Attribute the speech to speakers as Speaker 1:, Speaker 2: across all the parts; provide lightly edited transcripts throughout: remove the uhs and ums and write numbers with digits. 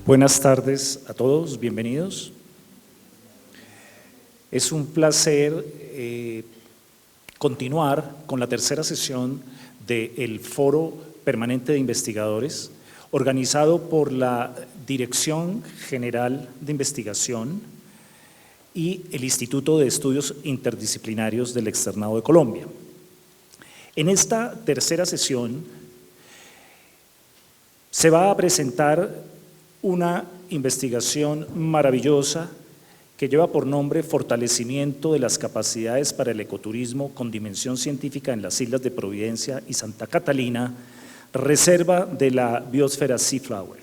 Speaker 1: Buenas tardes a todos, bienvenidos. Es un placer continuar con la tercera sesión del Foro Permanente de Investigadores, organizado por la Dirección General de Investigación y el Instituto de Estudios Interdisciplinarios del Externado de Colombia. En esta tercera sesión se va a presentar una investigación maravillosa que lleva por nombre Fortalecimiento de las capacidades para el ecoturismo con dimensión científica en las Islas de Providencia y Santa Catalina, reserva de la biosfera Seaflower.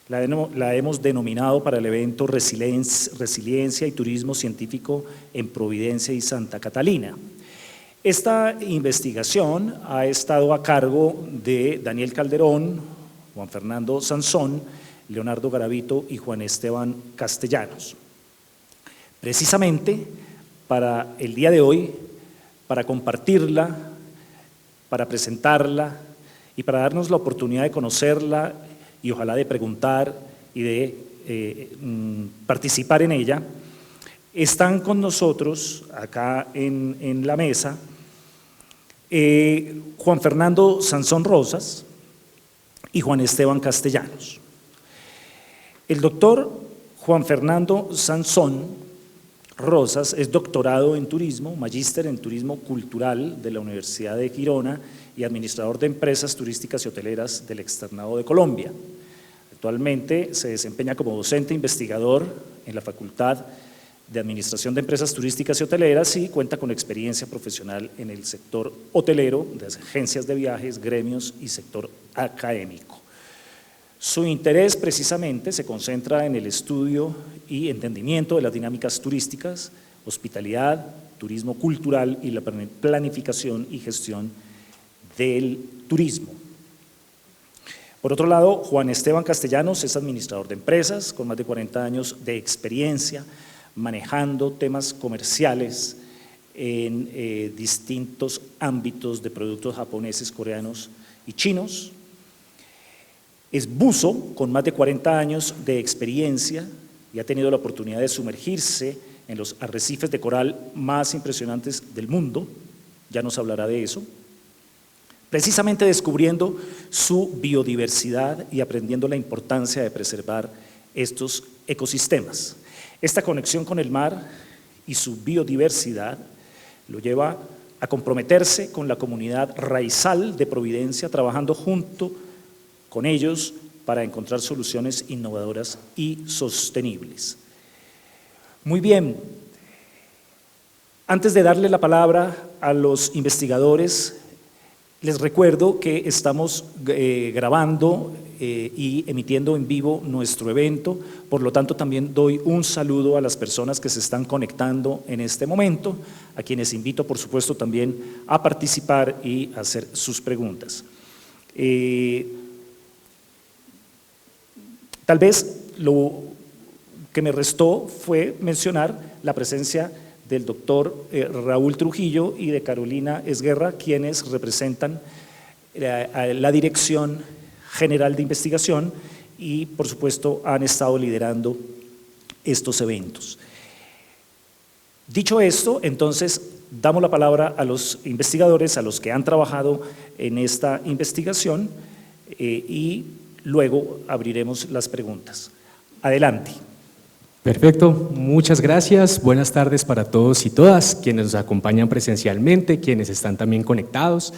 Speaker 1: La hemos denominado para el evento Resiliencia y Turismo Científico en Providencia y Santa Catalina. Esta investigación ha estado a cargo de Daniel Calderón, Juan Fernando Sansón, Leonardo Garavito y Juan Esteban Castellanos. Precisamente para el día de hoy, para compartirla, para presentarla y para darnos la oportunidad de conocerla y ojalá de preguntar y de participar en ella, están con nosotros acá en la mesa Juan Fernando Sansón Rosas y Juan Esteban Castellanos. El doctor Juan Fernando Sansón Rosas es doctorado en turismo, magíster en turismo cultural de la Universidad de Girona y administrador de empresas turísticas y hoteleras del Externado de Colombia. Actualmente se desempeña como docente investigador en la Facultad de Administración de Empresas Turísticas y Hoteleras y cuenta con experiencia profesional en el sector hotelero, de agencias de viajes, gremios y sector académico. Su interés precisamente se concentra en el estudio y entendimiento de las dinámicas turísticas, hospitalidad, turismo cultural y la planificación y gestión del turismo. Por otro lado, Juan Esteban Castellanos es administrador de empresas con más de 40 años de experiencia manejando temas comerciales en distintos ámbitos de productos japoneses, coreanos y chinos. Es buzo con más de 40 años de experiencia y ha tenido la oportunidad de sumergirse en los arrecifes de coral más impresionantes del mundo, ya nos hablará de eso, precisamente descubriendo su biodiversidad y aprendiendo la importancia de preservar estos ecosistemas. Esta conexión con el mar y su biodiversidad lo lleva a comprometerse con la comunidad raizal de Providencia, trabajando junto con ellos para encontrar soluciones innovadoras y sostenibles. Muy bien, antes de darle la palabra a los investigadores, les recuerdo que estamos grabando y emitiendo en vivo nuestro evento, por lo tanto también doy un saludo a las personas que se están conectando en este momento, a quienes invito por supuesto también a participar y a hacer sus preguntas. Tal vez lo que me restó fue mencionar la presencia del doctor Raúl Trujillo y de Carolina Esguerra, quienes representan la Dirección General de Investigación y por supuesto han estado liderando estos eventos. Dicho esto, entonces damos la palabra a los investigadores, a los que han trabajado en esta investigación y luego abriremos las preguntas. Adelante.
Speaker 2: Perfecto, muchas gracias. Buenas tardes para todos y todas, quienes nos acompañan presencialmente, quienes están también conectados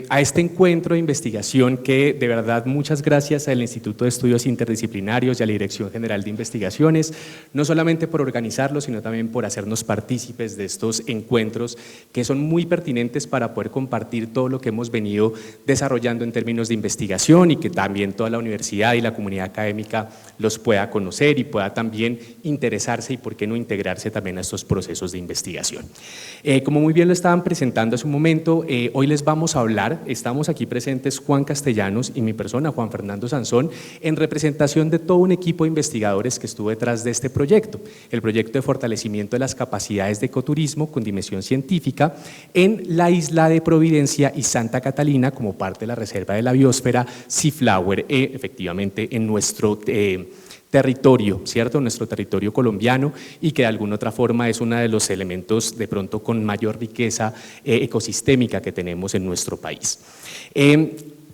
Speaker 2: a este encuentro de investigación que de verdad muchas gracias al Instituto de Estudios Interdisciplinarios y a la Dirección General de Investigaciones, no solamente por organizarlo, sino también por hacernos partícipes de estos encuentros que son muy pertinentes para poder compartir todo lo que hemos venido desarrollando en términos de investigación y que también toda la universidad y la comunidad académica los pueda conocer y pueda también interesarse y por qué no integrarse también a estos procesos de investigación. Como muy bien lo estaban presentando hace un momento, hoy les vamos a a hablar, estamos aquí presentes Juan Castellanos y mi persona, Juan Fernando Sansón, en representación de todo un equipo de investigadores que estuvo detrás de este proyecto, el proyecto de fortalecimiento de las capacidades de ecoturismo con dimensión científica en la isla de Providencia y Santa Catalina como parte de la reserva de la biosfera Seaflower, efectivamente en nuestro territorio, ¿cierto? Nuestro territorio colombiano y que de alguna otra forma es uno de los elementos de pronto con mayor riqueza ecosistémica que tenemos en nuestro país.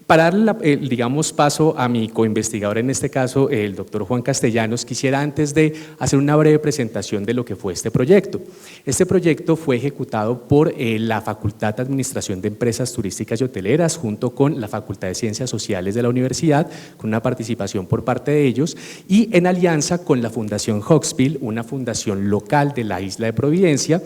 Speaker 2: Para darle, digamos, paso a mi coinvestigador, en este caso, el doctor Juan Castellanos, quisiera antes de hacer una breve presentación de lo que fue este proyecto. Este proyecto fue ejecutado por la Facultad de Administración de Empresas Turísticas y Hoteleras junto con la Facultad de Ciencias Sociales de la Universidad, con una participación por parte de ellos y en alianza con la Fundación Hawksbill, una fundación local de la isla de Providencia,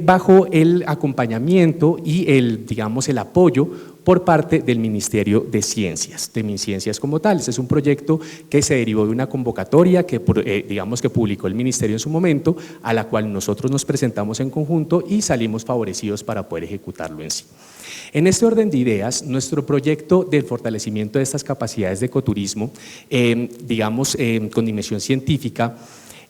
Speaker 2: bajo el acompañamiento y digamos, el apoyo por parte del Ministerio de Ciencias, de MinCiencias como tal. Este es un proyecto que se derivó de una convocatoria que, digamos, que publicó el Ministerio en su momento, a la cual nosotros nos presentamos en conjunto y salimos favorecidos para poder ejecutarlo en sí. En este orden de ideas, nuestro proyecto del fortalecimiento de estas capacidades de ecoturismo, digamos, con dimensión científica,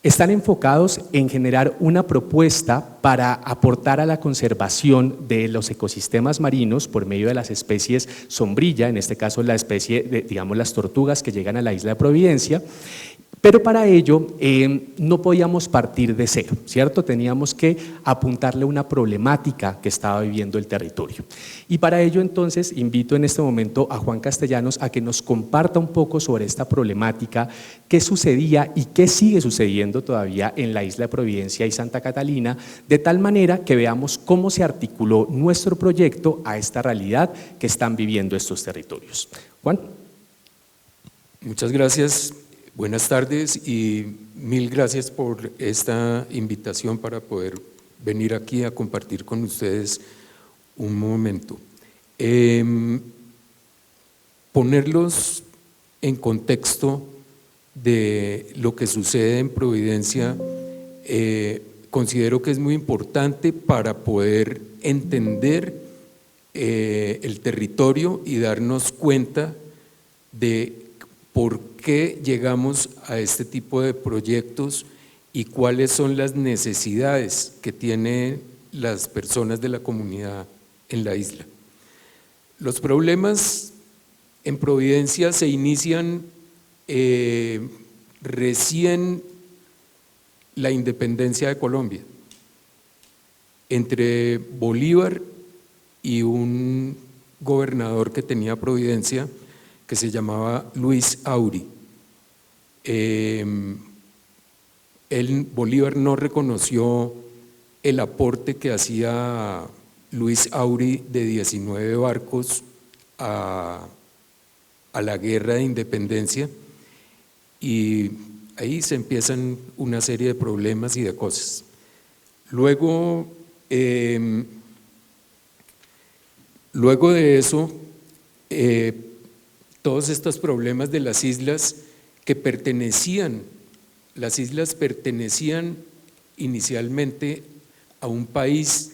Speaker 2: están enfocados en generar una propuesta para aportar a la conservación de los ecosistemas marinos por medio de las especies sombrilla, en este caso la especie de, digamos, las tortugas que llegan a la isla de Providencia. Pero para ello no podíamos partir de cero, ¿cierto? Teníamos que apuntarle una problemática que estaba viviendo el territorio. Y para ello entonces invito en este momento a Juan Castellanos a que nos comparta un poco sobre esta problemática, qué sucedía y qué sigue sucediendo todavía en la isla de Providencia y Santa Catalina, de tal manera que veamos cómo se articuló nuestro proyecto a esta realidad que están viviendo estos territorios. Juan.
Speaker 3: Muchas gracias. Buenas tardes y mil gracias por esta invitación para poder venir aquí a compartir con ustedes un momento. Ponerlos en contexto de lo que sucede en Providencia, considero que es muy importante para poder entender el territorio y darnos cuenta de por qué llegamos a este tipo de proyectos y cuáles son las necesidades que tienen las personas de la comunidad en la isla. Los problemas en Providencia se inician recién la independencia de Colombia, entre Bolívar y un gobernador que tenía Providencia, que se llamaba Luis Auri. Bolívar no reconoció el aporte que hacía Luis Auri de 19 barcos a la guerra de independencia y ahí se empiezan una serie de problemas y de cosas. Luego de eso, todos estos problemas de las islas que las islas pertenecían inicialmente a un país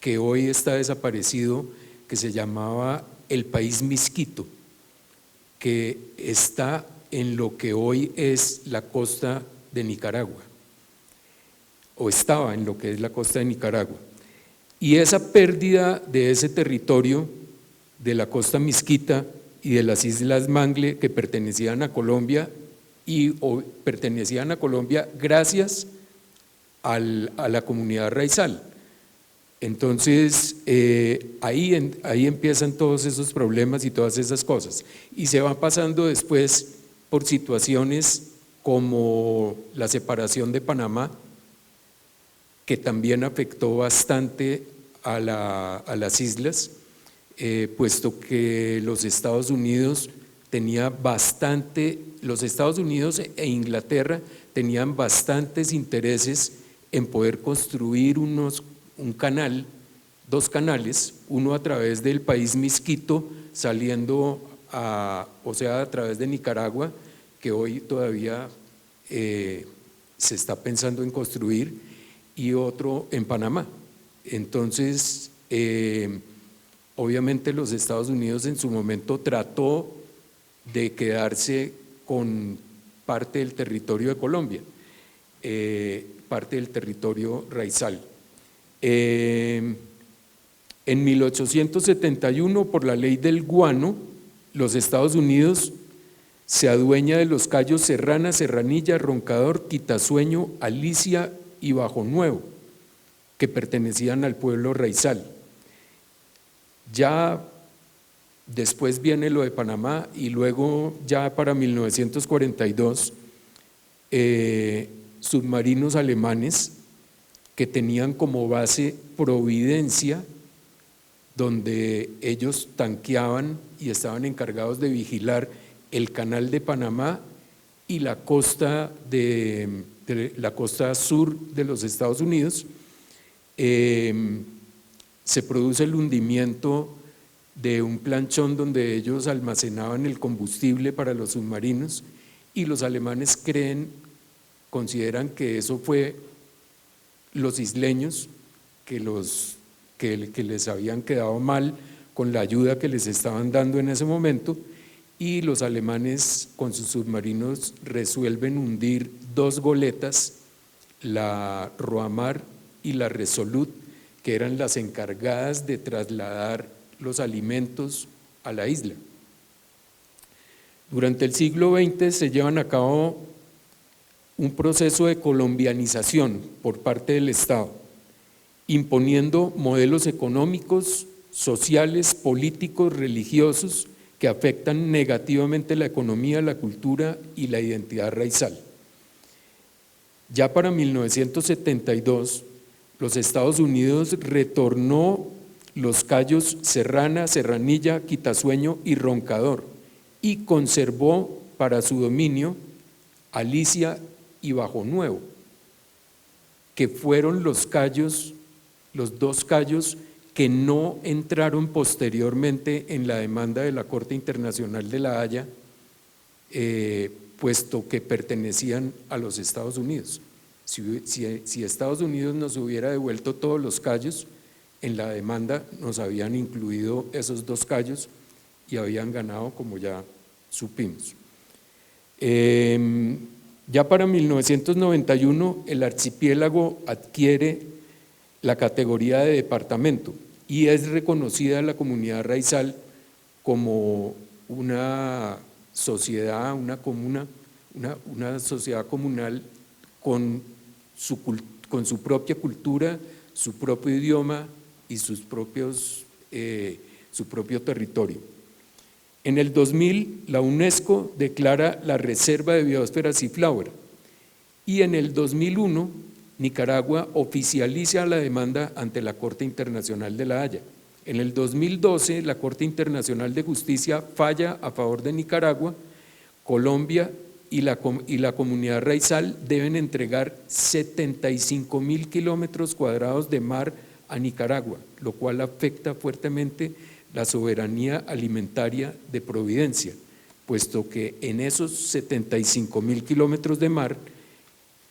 Speaker 3: que hoy está desaparecido, que se llamaba el país Misquito, que está en lo que hoy es la costa de Nicaragua, o estaba en lo que es la costa de Nicaragua. Y esa pérdida de ese territorio de la costa Misquita y de las islas Mangle, que pertenecían a Colombia pertenecían a Colombia gracias a la comunidad raizal. Entonces ahí empiezan todos esos problemas y todas esas cosas y se van pasando después por situaciones como la separación de Panamá, que también afectó bastante a las islas, puesto que los Estados Unidos e Inglaterra tenían bastantes intereses en poder construir dos canales, uno a través del país Misquito, saliendo a través de Nicaragua, que hoy todavía se está pensando en construir, y otro en Panamá. Entonces, obviamente los Estados Unidos en su momento trató de quedarse con parte del territorio de Colombia, parte del territorio raizal. En 1871, por la ley del guano, los Estados Unidos se adueña de los cayos Serrana, Serranilla, Roncador, Quitasueño, Alicia y Bajo Nuevo, que pertenecían al pueblo raizal. Ya después viene lo de Panamá y luego ya para 1942 submarinos alemanes que tenían como base Providencia, donde ellos tanqueaban y estaban encargados de vigilar el canal de Panamá y la costa, la costa sur de los Estados Unidos. Se produce el hundimiento de un planchón donde ellos almacenaban el combustible para los submarinos y los alemanes consideran que eso fue los isleños que les habían quedado mal con la ayuda que les estaban dando en ese momento, y los alemanes con sus submarinos resuelven hundir 2 goletas, la Roamar y la Resolute, que eran las encargadas de trasladar los alimentos a la isla. Durante el siglo XX se llevan a cabo un proceso de colombianización por parte del Estado, imponiendo modelos económicos, sociales, políticos, religiosos que afectan negativamente la economía, la cultura y la identidad raizal. Ya para 1972, los Estados Unidos retornó los cayos Serrana, Serranilla, Quitasueño y Roncador y conservó para su dominio Alicia y Bajo Nuevo, que fueron los 2 cayos que no entraron posteriormente en la demanda de la Corte Internacional de La Haya, puesto que pertenecían a los Estados Unidos. Si Estados Unidos nos hubiera devuelto todos los cayos, en la demanda nos habían incluido esos 2 cayos y habían ganado, como ya supimos. Ya para 1991 el archipiélago adquiere la categoría de departamento y es reconocida la comunidad raizal como una sociedad, una comuna, una sociedad comunal con su propia cultura, su propio idioma y su propio territorio. En el 2000 la UNESCO declara la Reserva de Biosfera Seaflower y en el 2001 Nicaragua oficializa la demanda ante la Corte Internacional de La Haya. En el 2012 la Corte Internacional de Justicia falla a favor de Nicaragua. Colombia y la comunidad raizal deben entregar 75.000 kilómetros cuadrados de mar a Nicaragua, lo cual afecta fuertemente la soberanía alimentaria de Providencia, puesto que en esos 75.000 kilómetros de mar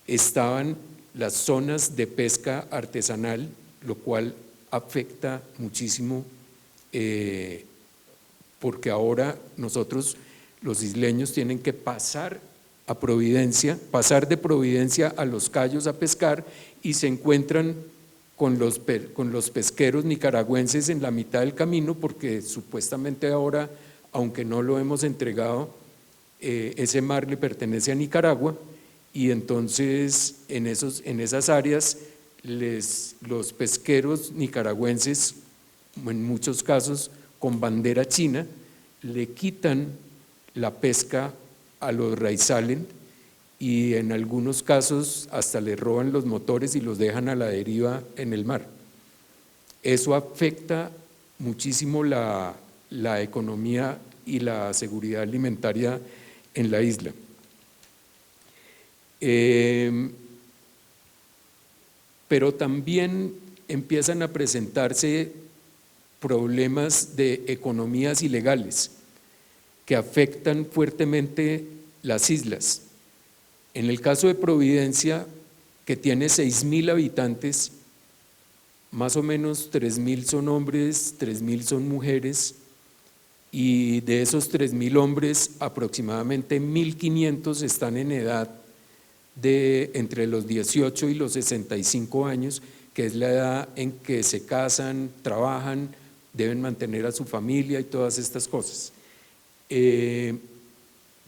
Speaker 3: estaban las zonas de pesca artesanal, lo cual afecta muchísimo porque ahora nosotros, los isleños, tienen que pasar a Providencia, pasar de Providencia a Los Cayos a pescar y se encuentran con los pesqueros nicaragüenses en la mitad del camino porque supuestamente ahora, aunque no lo hemos entregado, ese mar le pertenece a Nicaragua y entonces en esas áreas los pesqueros nicaragüenses, en muchos casos con bandera china, le quitan la pesca a los raizales y en algunos casos hasta le roban los motores y los dejan a la deriva en el mar. Eso afecta muchísimo la economía y la seguridad alimentaria en la isla. Pero también empiezan a presentarse problemas de economías ilegales que afectan fuertemente las islas. En el caso de Providencia, que tiene 6.000 habitantes, más o menos 3.000 son hombres, 3.000 son mujeres, y de esos 3.000 hombres, aproximadamente 1.500 están en edad de entre los 18 y los 65 años, que es la edad en que se casan, trabajan, deben mantener a su familia y todas estas cosas. De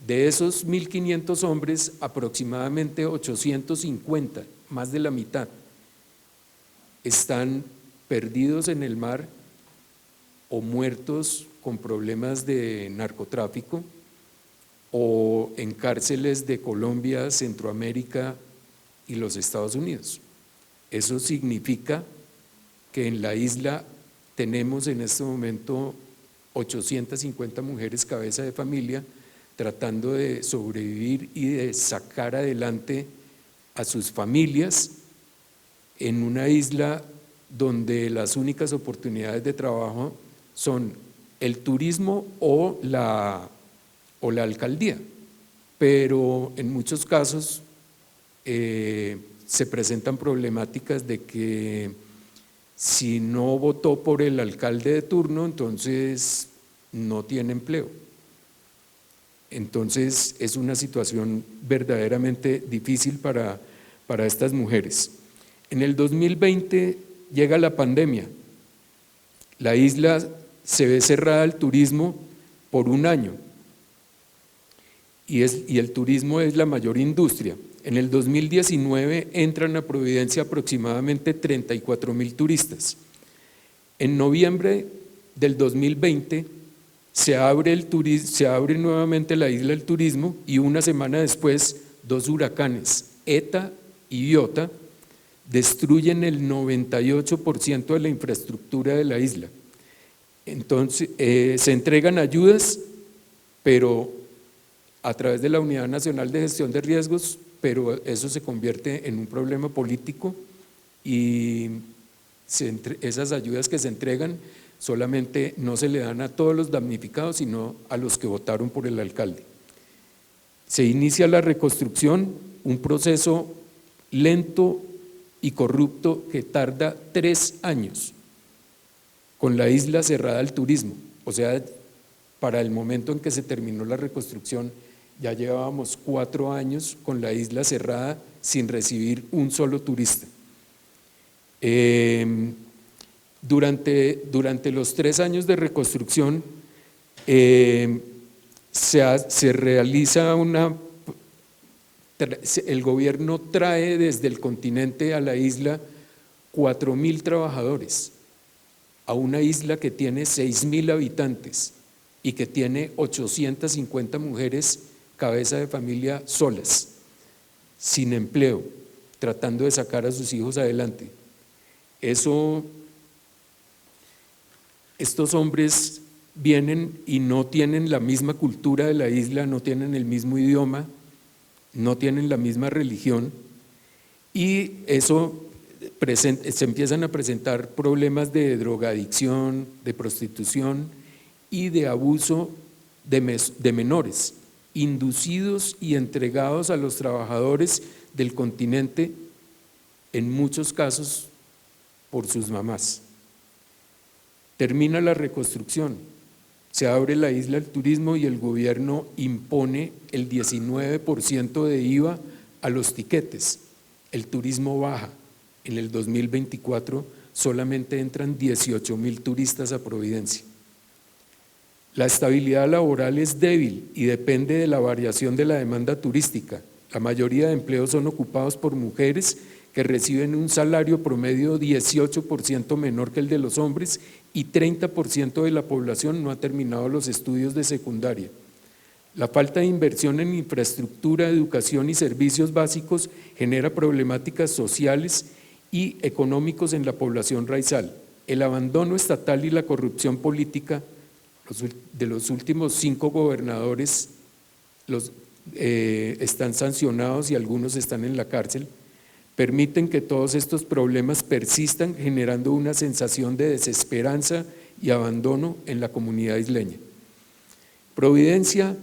Speaker 3: esos 1.500 hombres, aproximadamente 850, más de la mitad, están perdidos en el mar o muertos con problemas de narcotráfico o en cárceles de Colombia, Centroamérica y los Estados Unidos. Eso significa que en la isla tenemos en este momento 850 mujeres cabeza de familia tratando de sobrevivir y de sacar adelante a sus familias en una isla donde las únicas oportunidades de trabajo son el turismo o la alcaldía, pero en muchos casos se presentan problemáticas de que si no votó por el alcalde de turno, entonces no tiene empleo. Entonces es una situación verdaderamente difícil para estas mujeres. En el 2020 llega la pandemia, la isla se ve cerrada al turismo por un año y el turismo es la mayor industria. En el 2019 entran a Providencia aproximadamente 34.000 turistas. En noviembre del 2020 se abre nuevamente la isla del turismo y una semana después 2 huracanes, ETA y Iota, destruyen el 98% de la infraestructura de la isla. Entonces se entregan ayudas, pero a través de la Unidad Nacional de Gestión de Riesgos, pero eso se convierte en un problema político y esas ayudas que se entregan solamente no se le dan a todos los damnificados, sino a los que votaron por el alcalde. Se inicia la reconstrucción, un proceso lento y corrupto que tarda 3 años, con la isla cerrada al turismo. O sea, para el momento en que se terminó la reconstrucción, ya llevábamos 4 años con la isla cerrada sin recibir un solo turista. Durante los 3 años de reconstrucción se realiza el gobierno trae desde el continente a la isla 4.000 trabajadores, a una isla que tiene 6.000 habitantes y que tiene 850 mujeres cabeza de familia solas, sin empleo, tratando de sacar a sus hijos adelante. Estos hombres vienen y no tienen la misma cultura de la isla, no tienen el mismo idioma, no tienen la misma religión y eso se empiezan a presentar problemas de drogadicción, de prostitución y de abuso de menores, inducidos y entregados a los trabajadores del continente, en muchos casos por sus mamás. Termina la reconstrucción, se abre la isla al turismo y el gobierno impone el 19% de IVA a los tiquetes. El turismo baja. En el 2024 solamente entran 18.000 turistas a Providencia. La estabilidad laboral es débil y depende de la variación de la demanda turística. La mayoría de empleos son ocupados por mujeres que reciben un salario promedio 18% menor que el de los hombres y 30% de la población no ha terminado los estudios de secundaria. La falta de inversión en infraestructura, educación y servicios básicos genera problemáticas sociales y económicos en la población raizal. El abandono estatal y la corrupción política de los últimos 5 gobernadores están sancionados y algunos están en la cárcel, permiten que todos estos problemas persistan, generando una sensación de desesperanza y abandono en la comunidad isleña. Providencia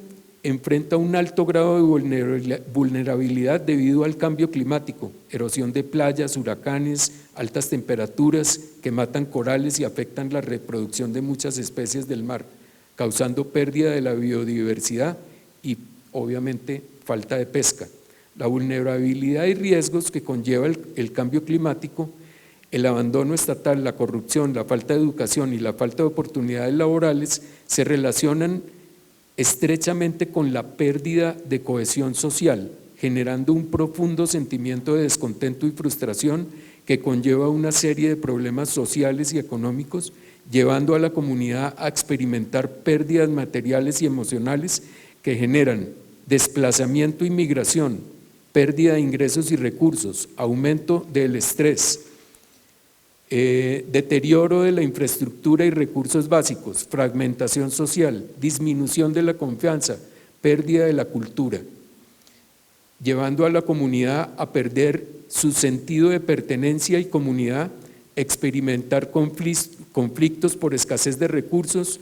Speaker 3: enfrenta un alto grado de vulnerabilidad debido al cambio climático, erosión de playas, huracanes, altas temperaturas que matan corales y afectan la reproducción de muchas especies del mar, causando pérdida de la biodiversidad y obviamente falta de pesca. La vulnerabilidad y riesgos que conlleva el cambio climático, el abandono estatal, la corrupción, la falta de educación y la falta de oportunidades laborales se relacionan estrechamente con la pérdida de cohesión social, generando un profundo sentimiento de descontento y frustración que conlleva una serie de problemas sociales y económicos, llevando a la comunidad a experimentar pérdidas materiales y emocionales que generan desplazamiento y migración, pérdida de ingresos y recursos, aumento del estrés, deterioro de la infraestructura y recursos básicos, fragmentación social, disminución de la confianza, pérdida de la cultura, llevando a la comunidad a perder su sentido de pertenencia y comunidad, experimentar conflictos por escasez de recursos,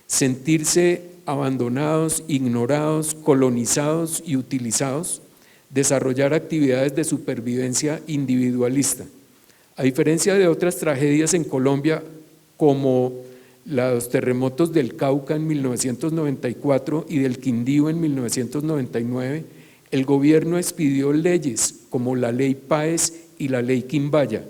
Speaker 3: sentirse abandonados, ignorados, colonizados y utilizados, desarrollar actividades de supervivencia individualista. A diferencia de otras tragedias en Colombia, como los terremotos del Cauca en 1994 y del Quindío en 1999, el gobierno expidió leyes como la Ley Páez y la Ley Quimbaya,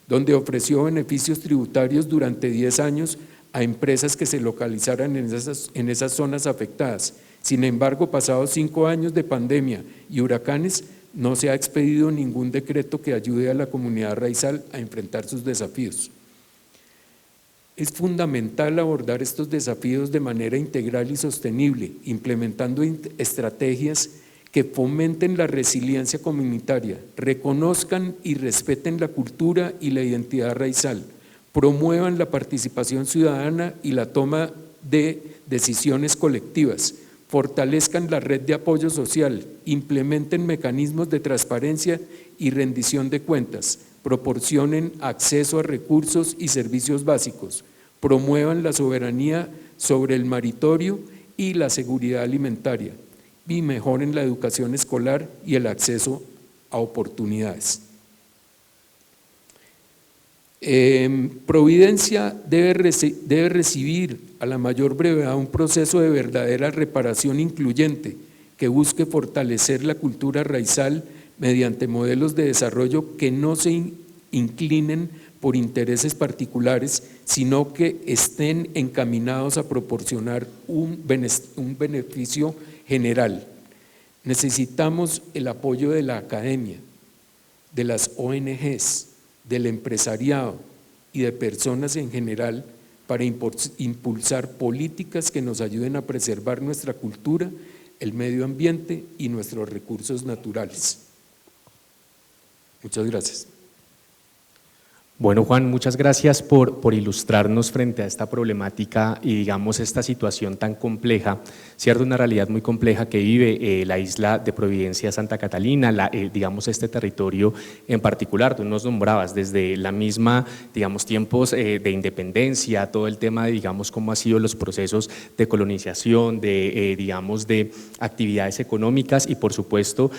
Speaker 3: donde ofreció beneficios tributarios durante 10 años a empresas que se localizaran en esas zonas afectadas. Sin embargo, pasados 5 años de pandemia y huracanes, no se ha expedido ningún decreto que ayude a la comunidad raizal a enfrentar sus desafíos. Es fundamental abordar estos desafíos de manera integral y sostenible, implementando estrategias que fomenten la resiliencia comunitaria, reconozcan y respeten la cultura y la identidad raizal, promuevan la participación ciudadana y la toma de decisiones colectivas, fortalezcan la red de apoyo social, implementen mecanismos de transparencia y rendición de cuentas, proporcionen acceso a recursos y servicios básicos, promuevan la soberanía sobre el maritorio y la seguridad alimentaria y mejoren la educación escolar y el acceso a oportunidades. Providencia debe recibir a la mayor brevedad un proceso de verdadera reparación incluyente que busque fortalecer la cultura raizal mediante modelos de desarrollo que no se inclinen por intereses particulares, sino que estén encaminados a proporcionar un beneficio general. Necesitamos el apoyo de la academia, de las ONGs, del empresariado y de personas en general para impulsar políticas que nos ayuden a preservar nuestra cultura, el medio ambiente y nuestros recursos naturales. Muchas gracias.
Speaker 2: Bueno, Juan, muchas gracias por ilustrarnos frente a esta problemática y digamos esta situación tan compleja, cierto, una realidad muy compleja que vive la isla de Providencia Santa Catalina, digamos este territorio en particular. Tú nos nombrabas desde la misma, digamos, tiempos de independencia, todo el tema de, digamos, cómo han sido los procesos de colonización, digamos, de actividades económicas y por supuesto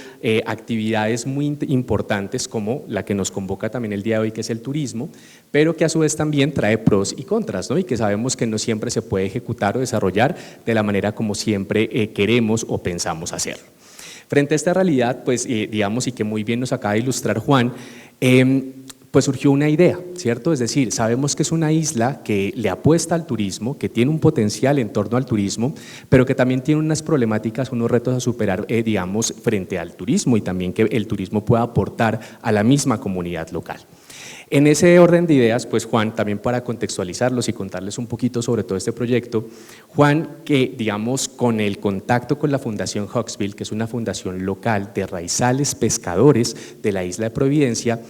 Speaker 2: actividades muy importantes como la que nos convoca también el día de hoy, que es el turismo, pero que a su vez también trae pros y contras, ¿no? Y que sabemos que no siempre se puede ejecutar o desarrollar de la manera como siempre queremos o pensamos hacerlo. Frente a esta realidad, pues digamos, y que muy bien nos acaba de ilustrar Juan, pues surgió una idea, ¿cierto? Es decir, sabemos que es una isla que le apuesta al turismo, que tiene un potencial en torno al turismo, pero que también tiene unas problemáticas, unos retos a superar, digamos, frente al turismo y también que el turismo pueda aportar a la misma comunidad local. En ese orden de ideas, pues Juan, también para contextualizarlos y contarles un poquito sobre todo este proyecto, Juan, que digamos con el contacto con la Fundación Huxville, que es una fundación local de raizales pescadores de la isla de Providencia,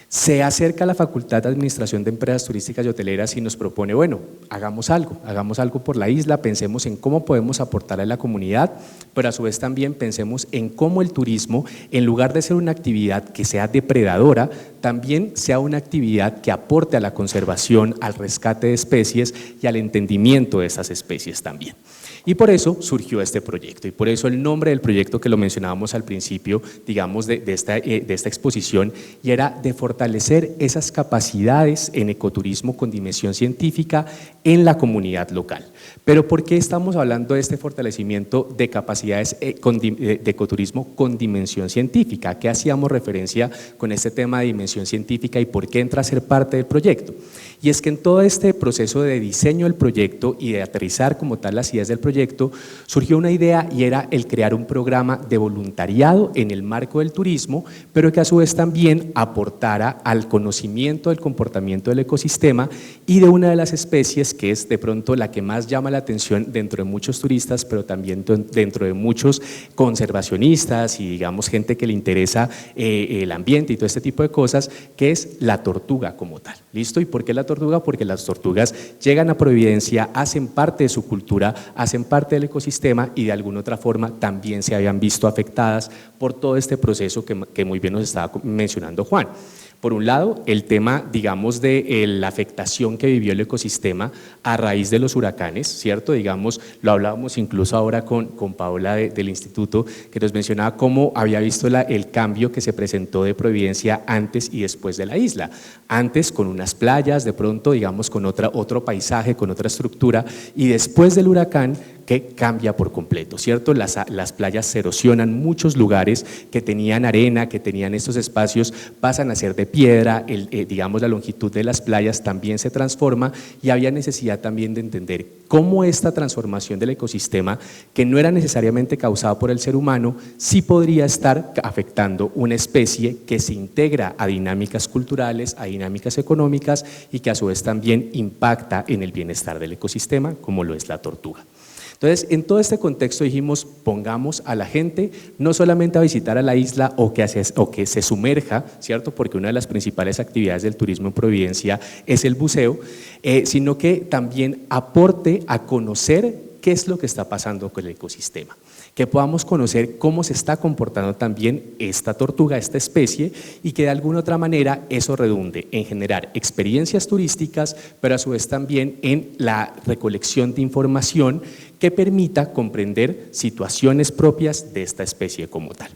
Speaker 2: Se acerca a la Facultad de Administración de Empresas Turísticas y Hoteleras y nos propone, bueno, hagamos algo por la isla, pensemos en cómo podemos aportar a la comunidad, pero a su vez también pensemos en cómo el turismo, en lugar de ser una actividad que sea depredadora, también sea una actividad que aporte a la conservación, al rescate de especies y al entendimiento de esas especies también. Y por eso surgió este proyecto, y por eso el nombre del proyecto que lo mencionábamos al principio, digamos, de esta exposición, y era de fortalecer esas capacidades en ecoturismo con dimensión científica en la comunidad local. Pero ¿por qué estamos hablando de este fortalecimiento de capacidades de ecoturismo con dimensión científica? ¿A qué hacíamos referencia con este tema de dimensión científica y por qué entra a ser parte del proyecto? Y es que en todo este proceso de diseño del proyecto y de aterrizar como tal las ideas del proyecto, surgió una idea y era el crear un programa de voluntariado en el marco del turismo, pero que a su vez también aportara al conocimiento del comportamiento del ecosistema y de una de las especies que es de pronto la que más llama la atención dentro de muchos turistas, pero también dentro de muchos conservacionistas y digamos gente que le interesa el ambiente y todo este tipo de cosas, que es la tortuga como tal. ¿Listo? ¿Y por qué la tortuga? Porque las tortugas llegan a Providencia, hacen parte de su cultura, hacen parte del ecosistema y de alguna otra forma también se habían visto afectadas por todo este proceso que muy bien nos estaba mencionando Juan. Por un lado, el tema, digamos, de la afectación que vivió el ecosistema a raíz de los huracanes, ¿cierto? Digamos, lo hablábamos incluso ahora con Paola del instituto, que nos mencionaba cómo había visto el cambio que se presentó de Providencia antes y después de la isla. Antes con unas playas, de pronto, digamos, con otro paisaje, con otra estructura, y después del huracán, que cambia por completo, ¿cierto? Las playas se erosionan, muchos lugares que tenían arena, que tenían estos espacios, pasan a ser de piedra, digamos la longitud de las playas también se transforma y había necesidad también de entender cómo esta transformación del ecosistema, que no era necesariamente causada por el ser humano, sí podría estar afectando una especie que se integra a dinámicas culturales, a dinámicas económicas y que a su vez también impacta en el bienestar del ecosistema, como lo es la tortuga. Entonces, en todo este contexto dijimos, pongamos a la gente no solamente a visitar a la isla o que se sumerja, ¿cierto? Porque una de las principales actividades del turismo en Providencia es el buceo, sino que también aporte a conocer qué es lo que está pasando con el ecosistema, que podamos conocer cómo se está comportando también esta tortuga, esta especie, y que de alguna otra manera eso redunde en generar experiencias turísticas, pero a su vez también en la recolección de información que permita comprender situaciones propias de esta especie como tal.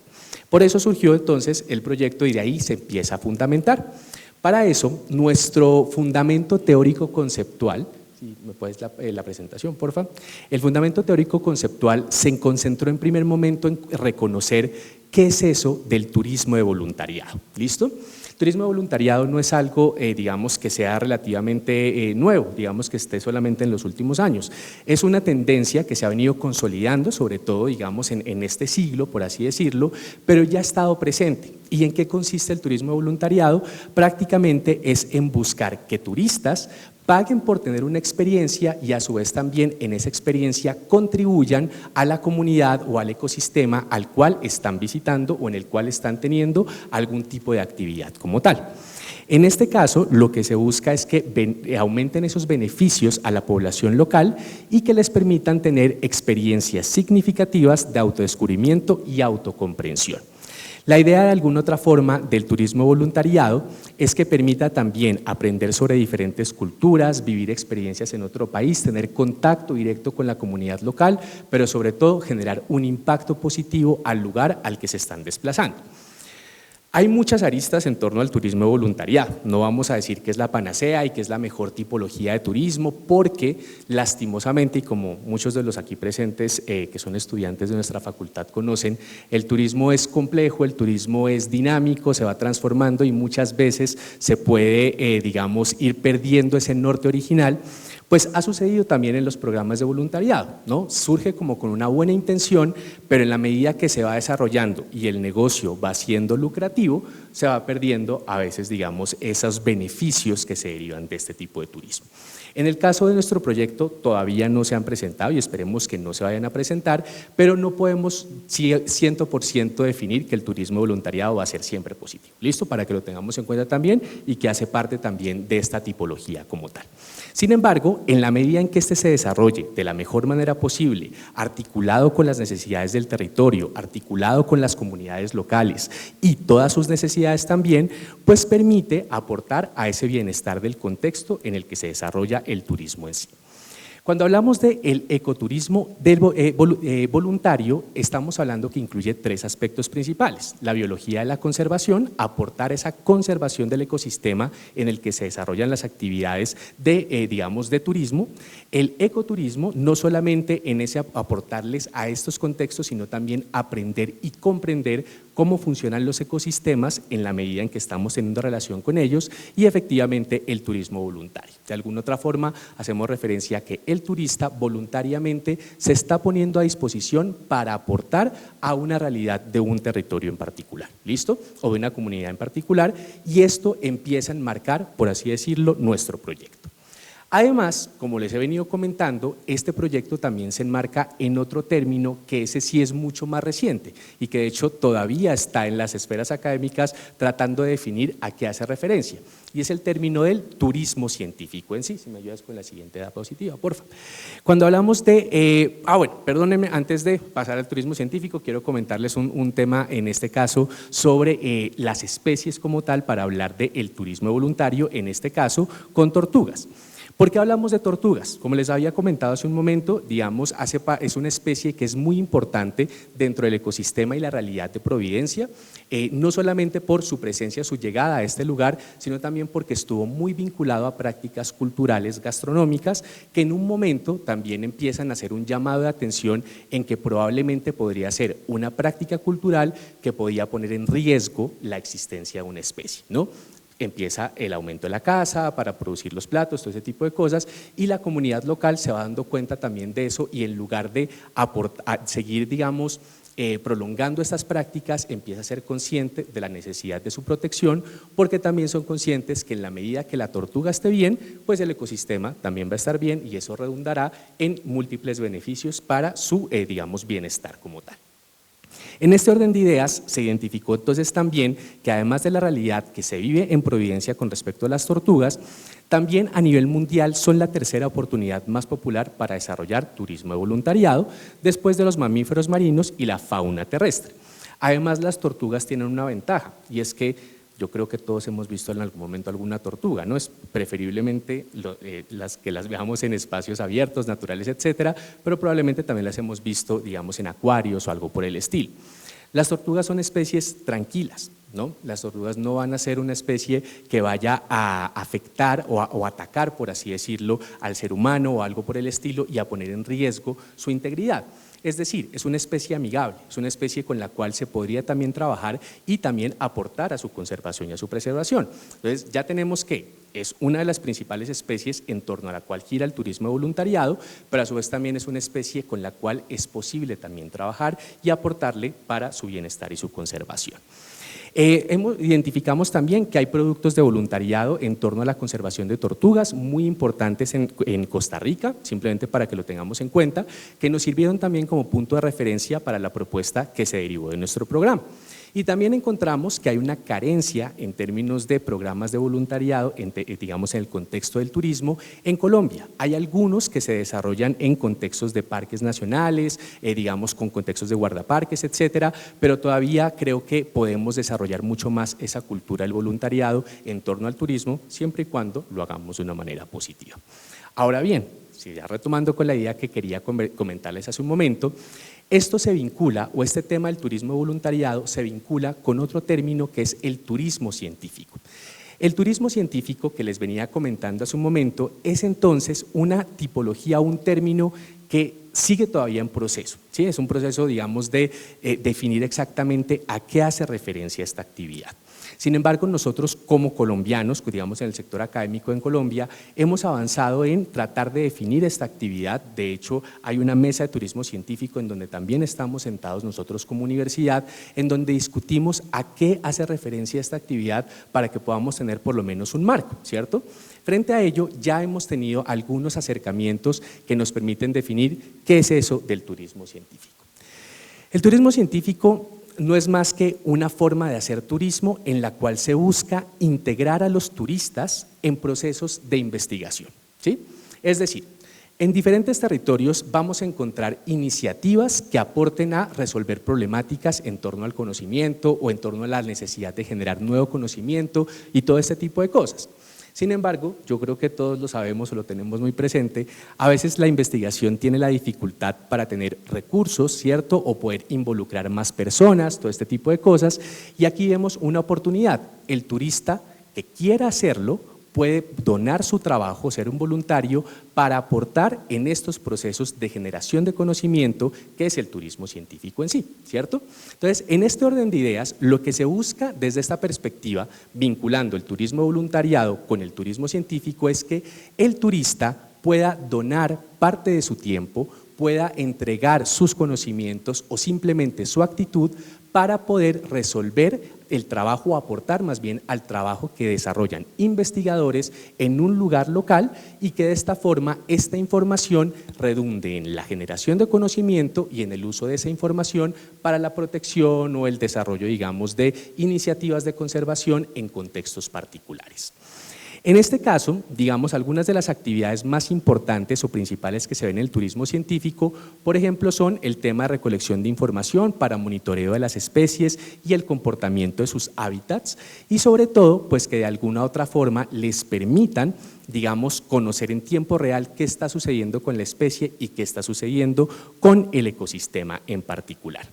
Speaker 2: Por eso surgió entonces el proyecto y de ahí se empieza a fundamentar. Para eso, nuestro fundamento teórico conceptual, si me puedes la presentación, por favor. El fundamento teórico conceptual se concentró en primer momento en reconocer qué es eso del turismo de voluntariado. ¿Listo? Turismo de voluntariado no es algo, digamos, que sea relativamente nuevo, digamos que esté solamente en los últimos años. Es una tendencia que se ha venido consolidando, sobre todo, digamos, en este siglo, por así decirlo, pero ya ha estado presente. ¿Y en qué consiste el turismo de voluntariado? Prácticamente es en buscar que turistas paguen por tener una experiencia y a su vez también en esa experiencia contribuyan a la comunidad o al ecosistema al cual están visitando o en el cual están teniendo algún tipo de actividad como tal. En este caso, lo que se busca es que aumenten esos beneficios a la población local y que les permitan tener experiencias significativas de autodescubrimiento y autocomprensión. La idea de alguna otra forma del turismo voluntariado es que permita también aprender sobre diferentes culturas, vivir experiencias en otro país, tener contacto directo con la comunidad local, pero sobre todo generar un impacto positivo al lugar al que se están desplazando. Hay muchas aristas en torno al turismo de voluntariado, no vamos a decir que es la panacea y que es la mejor tipología de turismo porque lastimosamente y como muchos de los aquí presentes que son estudiantes de nuestra facultad conocen, el turismo es complejo, el turismo es dinámico, se va transformando y muchas veces se puede digamos ir perdiendo ese norte original. Pues ha sucedido también en los programas de voluntariado, ¿no? Surge como con una buena intención, pero en la medida que se va desarrollando y el negocio va siendo lucrativo, se va perdiendo a veces, digamos, esos beneficios que se derivan de este tipo de turismo. En el caso de nuestro proyecto todavía no se han presentado y esperemos que no se vayan a presentar, pero no podemos 100% definir que el turismo voluntariado va a ser siempre positivo. ¿Listo? Para que lo tengamos en cuenta también y que hace parte también de esta tipología como tal. Sin embargo, en la medida en que este se desarrolle de la mejor manera posible, articulado con las necesidades del territorio, articulado con las comunidades locales y todas sus necesidades también, pues permite aportar a ese bienestar del contexto en el que se desarrolla el turismo en sí. Cuando hablamos del ecoturismo voluntario, estamos hablando que incluye 3 aspectos principales: la biología de la conservación, aportar esa conservación del ecosistema en el que se desarrollan las actividades de turismo; el ecoturismo, no solamente en ese aportarles a estos contextos, sino también aprender y comprender cómo funcionan los ecosistemas en la medida en que estamos teniendo relación con ellos; y efectivamente el turismo voluntario. De alguna otra forma hacemos referencia a que el turista voluntariamente se está poniendo a disposición para aportar a una realidad de un territorio en particular, ¿listo? O de una comunidad en particular, y esto empieza a enmarcar, por así decirlo, nuestro proyecto. Además, como les he venido comentando, este proyecto también se enmarca en otro término que ese sí es mucho más reciente y que de hecho todavía está en las esferas académicas tratando de definir a qué hace referencia, y es el término del turismo científico en sí. Si me ayudas con la siguiente diapositiva, porfa. Cuando hablamos de, perdónenme, antes de pasar al turismo científico, quiero comentarles un tema en este caso sobre las especies como tal, para hablar del turismo voluntario, en este caso con tortugas. ¿Por qué hablamos de tortugas? Como les había comentado hace un momento, digamos, es una especie que es muy importante dentro del ecosistema y la realidad de Providencia, no solamente por su presencia, su llegada a este lugar, sino también porque estuvo muy vinculado a prácticas culturales gastronómicas que en un momento también empiezan a hacer un llamado de atención en que probablemente podría ser una práctica cultural que podía poner en riesgo la existencia de una especie, ¿no? Empieza el aumento de la caza para producir los platos, todo ese tipo de cosas, y la comunidad local se va dando cuenta también de eso, y en lugar de seguir, digamos, prolongando estas prácticas, empieza a ser consciente de la necesidad de su protección, porque también son conscientes que en la medida que la tortuga esté bien, pues el ecosistema también va a estar bien, y eso redundará en múltiples beneficios para su, digamos, bienestar como tal. En este orden de ideas se identificó entonces también que además de la realidad que se vive en Providencia con respecto a las tortugas, también a nivel mundial son la tercera oportunidad más popular para desarrollar turismo de voluntariado, después de los mamíferos marinos y la fauna terrestre. Además, las tortugas tienen una ventaja, y es que yo creo que todos hemos visto en algún momento alguna tortuga, ¿no? Es preferiblemente las veamos en espacios abiertos, naturales, etcétera, pero probablemente también las hemos visto, digamos, en acuarios o algo por el estilo. Las tortugas son especies tranquilas, ¿no? Las tortugas no van a ser una especie que vaya a afectar o atacar, por así decirlo, al ser humano o algo por el estilo, y a poner en riesgo su integridad. Es decir, es una especie amigable, es una especie con la cual se podría también trabajar y también aportar a su conservación y a su preservación. Entonces, ya tenemos que es una de las principales especies en torno a la cual gira el turismo voluntariado, pero a su vez también es una especie con la cual es posible también trabajar y aportarle para su bienestar y su conservación. Identificamos también que hay productos de voluntariado en torno a la conservación de tortugas muy importantes en Costa Rica, simplemente para que lo tengamos en cuenta, que nos sirvieron también como punto de referencia para la propuesta que se derivó de nuestro programa. Y también encontramos que hay una carencia en términos de programas de voluntariado, digamos en el contexto del turismo, en Colombia. Hay algunos que se desarrollan en contextos de parques nacionales, digamos con contextos de guardaparques, etcétera, pero todavía creo que podemos desarrollar mucho más esa cultura del voluntariado en torno al turismo, siempre y cuando lo hagamos de una manera positiva. Ahora bien, si ya retomando con la idea que quería comentarles hace un momento, esto se vincula, o este tema del turismo voluntariado se vincula con otro término que es el turismo científico. El turismo científico que les venía comentando hace un momento es entonces una tipología, un término que sigue todavía en proceso, ¿sí? Es un proceso, digamos, de definir exactamente a qué hace referencia esta actividad. Sin embargo, nosotros como colombianos, digamos en el sector académico en Colombia, hemos avanzado en tratar de definir esta actividad. De hecho, hay una mesa de turismo científico en donde también estamos sentados nosotros como universidad, en donde discutimos a qué hace referencia esta actividad para que podamos tener por lo menos un marco, ¿cierto? Frente a ello, ya hemos tenido algunos acercamientos que nos permiten definir qué es eso del turismo científico. El turismo científico no es más que una forma de hacer turismo en la cual se busca integrar a los turistas en procesos de investigación, ¿sí? Es decir, en diferentes territorios vamos a encontrar iniciativas que aporten a resolver problemáticas en torno al conocimiento o en torno a la necesidad de generar nuevo conocimiento y todo este tipo de cosas. Sin embargo, yo creo que todos lo sabemos o lo tenemos muy presente, a veces la investigación tiene la dificultad para tener recursos, ¿cierto? O poder involucrar más personas, todo este tipo de cosas, y aquí vemos una oportunidad. El turista que quiera hacerlo puede donar su trabajo, ser un voluntario para aportar en estos procesos de generación de conocimiento que es el turismo científico en sí, ¿cierto? Entonces, en este orden de ideas, lo que se busca desde esta perspectiva, vinculando el turismo voluntariado con el turismo científico, es que el turista pueda donar parte de su tiempo, pueda entregar sus conocimientos o simplemente su actitud para poder resolver el trabajo o aportar más bien al trabajo que desarrollan investigadores en un lugar local y que de esta forma esta información redunde en la generación de conocimiento y en el uso de esa información para la protección o el desarrollo, digamos, de iniciativas de conservación en contextos particulares. En este caso, digamos, algunas de las actividades más importantes o principales que se ven en el turismo científico, por ejemplo, son el tema de recolección de información para monitoreo de las especies y el comportamiento de sus hábitats y sobre todo, pues que de alguna u otra forma les permitan, digamos, conocer en tiempo real qué está sucediendo con la especie y qué está sucediendo con el ecosistema en particular.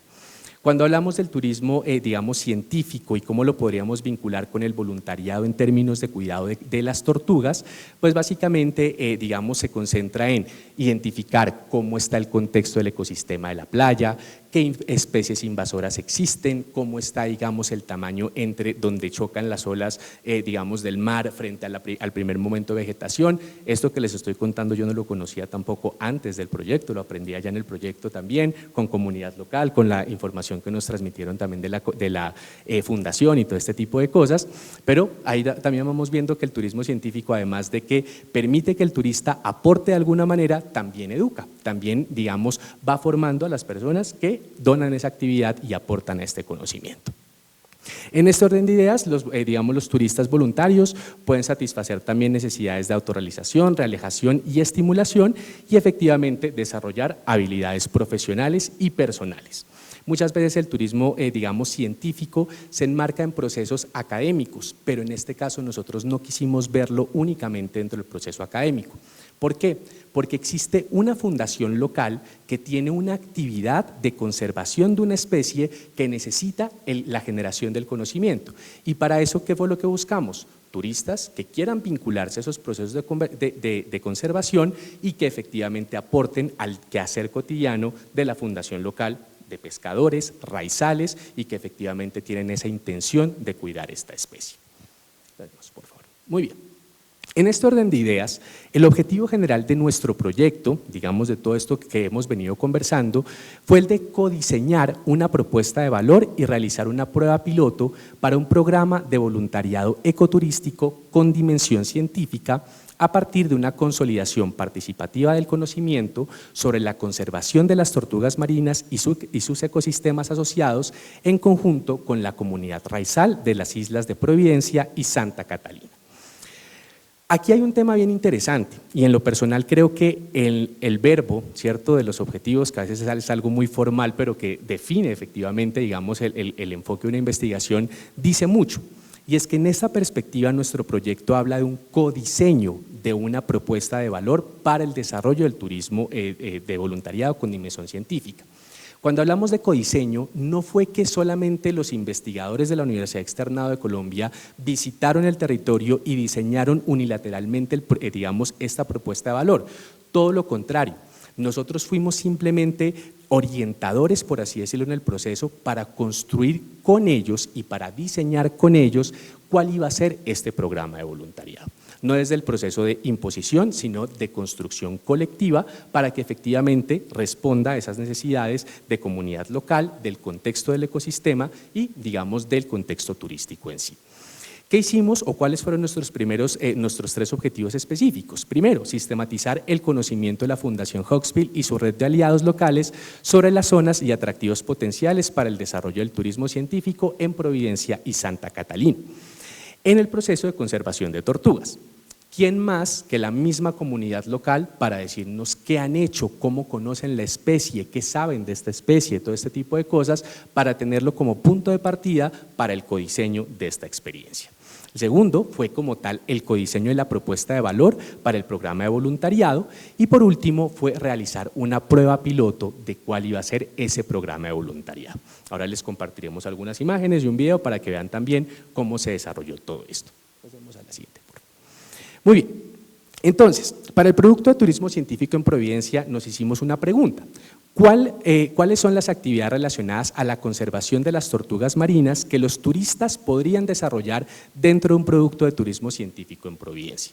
Speaker 2: Cuando hablamos del turismo, digamos, científico y cómo lo podríamos vincular con el voluntariado en términos de cuidado de las tortugas, pues básicamente, digamos, se concentra en identificar cómo está el contexto del ecosistema de la playa, qué especies invasoras existen, cómo está, digamos, el tamaño entre donde chocan las olas, digamos, del mar frente al primer momento de vegetación. Esto que les estoy contando yo no lo conocía tampoco antes del proyecto, lo aprendí allá en el proyecto también, con comunidad local, con la información que nos transmitieron también de la fundación y todo este tipo de cosas, pero ahí también vamos viendo que el turismo científico, además de que permite que el turista aporte de alguna manera, también educa, también, digamos, va formando a las personas que donan esa actividad y aportan a este conocimiento. En este orden de ideas, digamos, los turistas voluntarios pueden satisfacer también necesidades de autorrealización, relajación y estimulación y efectivamente desarrollar habilidades profesionales y personales. Muchas veces el turismo, digamos, científico se enmarca en procesos académicos, pero en este caso nosotros no quisimos verlo únicamente dentro del proceso académico. ¿Por qué? Porque existe una fundación local que tiene una actividad de conservación de una especie que necesita la generación del conocimiento. Y para eso, ¿qué fue lo que buscamos? Turistas que quieran vincularse a esos procesos de conservación y que efectivamente aporten al quehacer cotidiano de la fundación local, de pescadores, raizales y que efectivamente tienen esa intención de cuidar esta especie. Por favor. Muy bien. En este orden de ideas, el objetivo general de nuestro proyecto, digamos de todo esto que hemos venido conversando, fue el de codiseñar una propuesta de valor y realizar una prueba piloto para un programa de voluntariado ecoturístico con dimensión científica a partir de una consolidación participativa del conocimiento sobre la conservación de las tortugas marinas y sus ecosistemas asociados en conjunto con la comunidad raizal de las islas de Providencia y Santa Catalina. Aquí hay un tema bien interesante y en lo personal creo que el verbo, ¿cierto?, de los objetivos, que a veces es algo muy formal, pero que define efectivamente, digamos, el enfoque de una investigación, dice mucho. Y es que en esta perspectiva nuestro proyecto habla de un codiseño de una propuesta de valor para el desarrollo del turismo de voluntariado con dimensión científica. Cuando hablamos de codiseño, no fue que solamente los investigadores de la Universidad Externado de Colombia visitaron el territorio y diseñaron unilateralmente, digamos, esta propuesta de valor. Todo lo contrario. Nosotros fuimos simplemente orientadores, por así decirlo, en el proceso para construir con ellos y para diseñar con ellos cuál iba a ser este programa de voluntariado. No desde el proceso de imposición, sino de construcción colectiva para que efectivamente responda a esas necesidades de comunidad local, del contexto del ecosistema y, digamos, del contexto turístico en sí. ¿Qué hicimos o cuáles fueron nuestros 3 objetivos específicos? Primero, sistematizar el conocimiento de la Fundación Hawksbill y su red de aliados locales sobre las zonas y atractivos potenciales para el desarrollo del turismo científico en Providencia y Santa Catalina, en el proceso de conservación de tortugas. ¿Quién más que la misma comunidad local para decirnos qué han hecho, cómo conocen la especie, qué saben de esta especie, todo este tipo de cosas, para tenerlo como punto de partida para el codiseño de esta experiencia? El segundo fue como tal el codiseño de la propuesta de valor para el programa de voluntariado y por último fue realizar una prueba piloto de cuál iba a ser ese programa de voluntariado. Ahora les compartiremos algunas imágenes y un video para que vean también cómo se desarrolló todo esto. Pasemos a la siguiente, por favor. Muy bien, entonces, para el producto de turismo científico en Providencia nos hicimos una pregunta. ¿Cuáles son las actividades relacionadas a la conservación de las tortugas marinas que los turistas podrían desarrollar dentro de un producto de turismo científico en Providencia?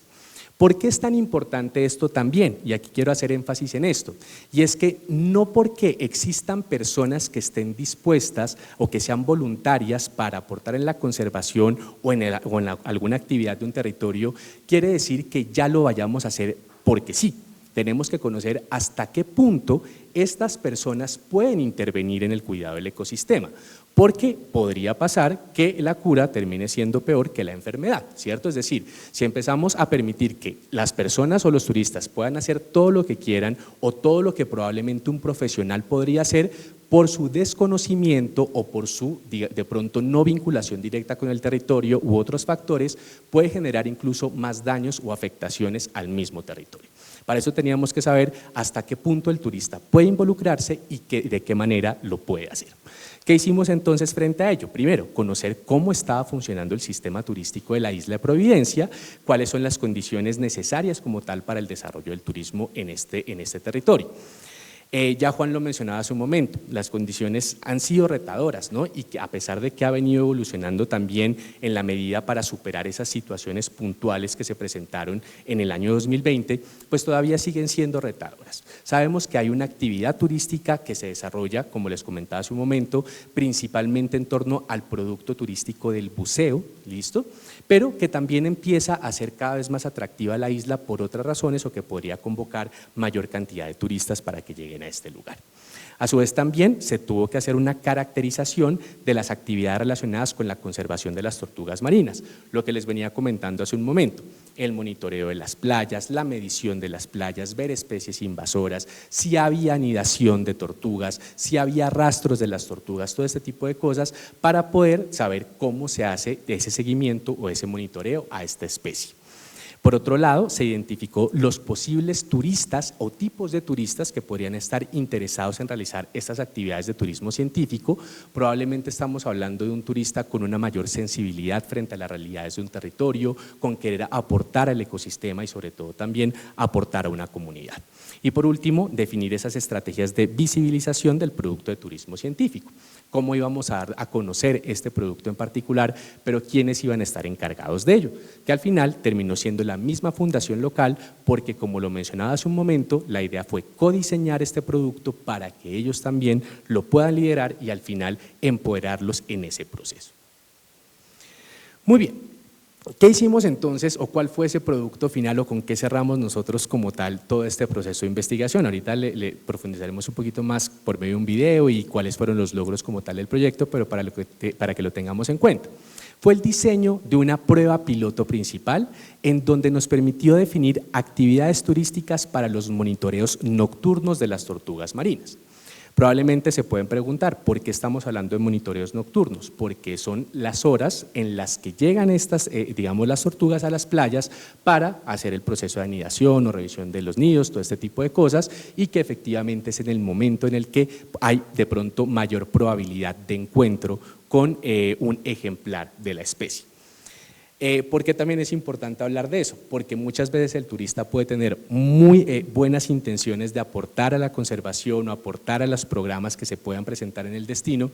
Speaker 2: ¿Por qué es tan importante esto también? Y aquí quiero hacer énfasis en esto, y es que no porque existan personas que estén dispuestas o que sean voluntarias para aportar en la conservación o en alguna actividad de un territorio, quiere decir que ya lo vayamos a hacer porque sí. Tenemos que conocer hasta qué punto estas personas pueden intervenir en el cuidado del ecosistema, porque podría pasar que la cura termine siendo peor que la enfermedad, ¿cierto? Es decir, si empezamos a permitir que las personas o los turistas puedan hacer todo lo que quieran o todo lo que probablemente un profesional podría hacer, por su desconocimiento o por su, de pronto, no vinculación directa con el territorio u otros factores, puede generar incluso más daños o afectaciones al mismo territorio. Para eso teníamos que saber hasta qué punto el turista puede involucrarse y de qué manera lo puede hacer. ¿Qué hicimos entonces frente a ello? Primero, conocer cómo estaba funcionando el sistema turístico de la isla de Providencia, cuáles son las condiciones necesarias como tal para el desarrollo del turismo en este territorio. Ya Juan lo mencionaba hace un momento, las condiciones han sido retadoras, ¿no? Y que a pesar de que ha venido evolucionando también en la medida para superar esas situaciones puntuales que se presentaron en el año 2020, pues todavía siguen siendo retadoras. Sabemos que hay una actividad turística que se desarrolla, como les comentaba hace un momento, principalmente en torno al producto turístico del buceo, ¿listo? Pero que también empieza a ser cada vez más atractiva la isla por otras razones o que podría convocar mayor cantidad de turistas para que lleguen a este lugar. A su vez también se tuvo que hacer una caracterización de las actividades relacionadas con la conservación de las tortugas marinas, lo que les venía comentando hace un momento, el monitoreo de las playas, la medición de las playas, ver especies invasoras, si había anidación de tortugas, si había rastros de las tortugas, todo este tipo de cosas para poder saber cómo se hace ese seguimiento o ese monitoreo a esta especie. Por otro lado, se identificó los posibles turistas o tipos de turistas que podrían estar interesados en realizar estas actividades de turismo científico. Probablemente estamos hablando de un turista con una mayor sensibilidad frente a las realidades de un territorio, con querer aportar al ecosistema y sobre todo también aportar a una comunidad. Y por último, definir esas estrategias de visibilización del producto de turismo científico. Cómo íbamos a dar a conocer este producto en particular, pero quiénes iban a estar encargados de ello, que al final terminó siendo la misma fundación local porque, como lo mencionaba hace un momento, la idea fue codiseñar este producto para que ellos también lo puedan liderar y al final empoderarlos en ese proceso. Muy bien. ¿Qué hicimos entonces o cuál fue ese producto final o con qué cerramos nosotros como tal todo este proceso de investigación? Ahorita le profundizaremos un poquito más por medio de un video y cuáles fueron los logros como tal del proyecto, pero para que lo tengamos en cuenta. Fue el diseño de una prueba piloto principal en donde nos permitió definir actividades turísticas para los monitoreos nocturnos de las tortugas marinas. Probablemente se pueden preguntar, ¿por qué estamos hablando de monitoreos nocturnos? Porque son las horas en las que llegan estas, las tortugas a las playas para hacer el proceso de anidación o revisión de los nidos, todo este tipo de cosas, y que efectivamente es en el momento en el que hay de pronto mayor probabilidad de encuentro con un ejemplar de la especie. ¿Por qué también es importante hablar de eso? Porque muchas veces el turista puede tener muy buenas intenciones de aportar a la conservación o aportar a los programas que se puedan presentar en el destino,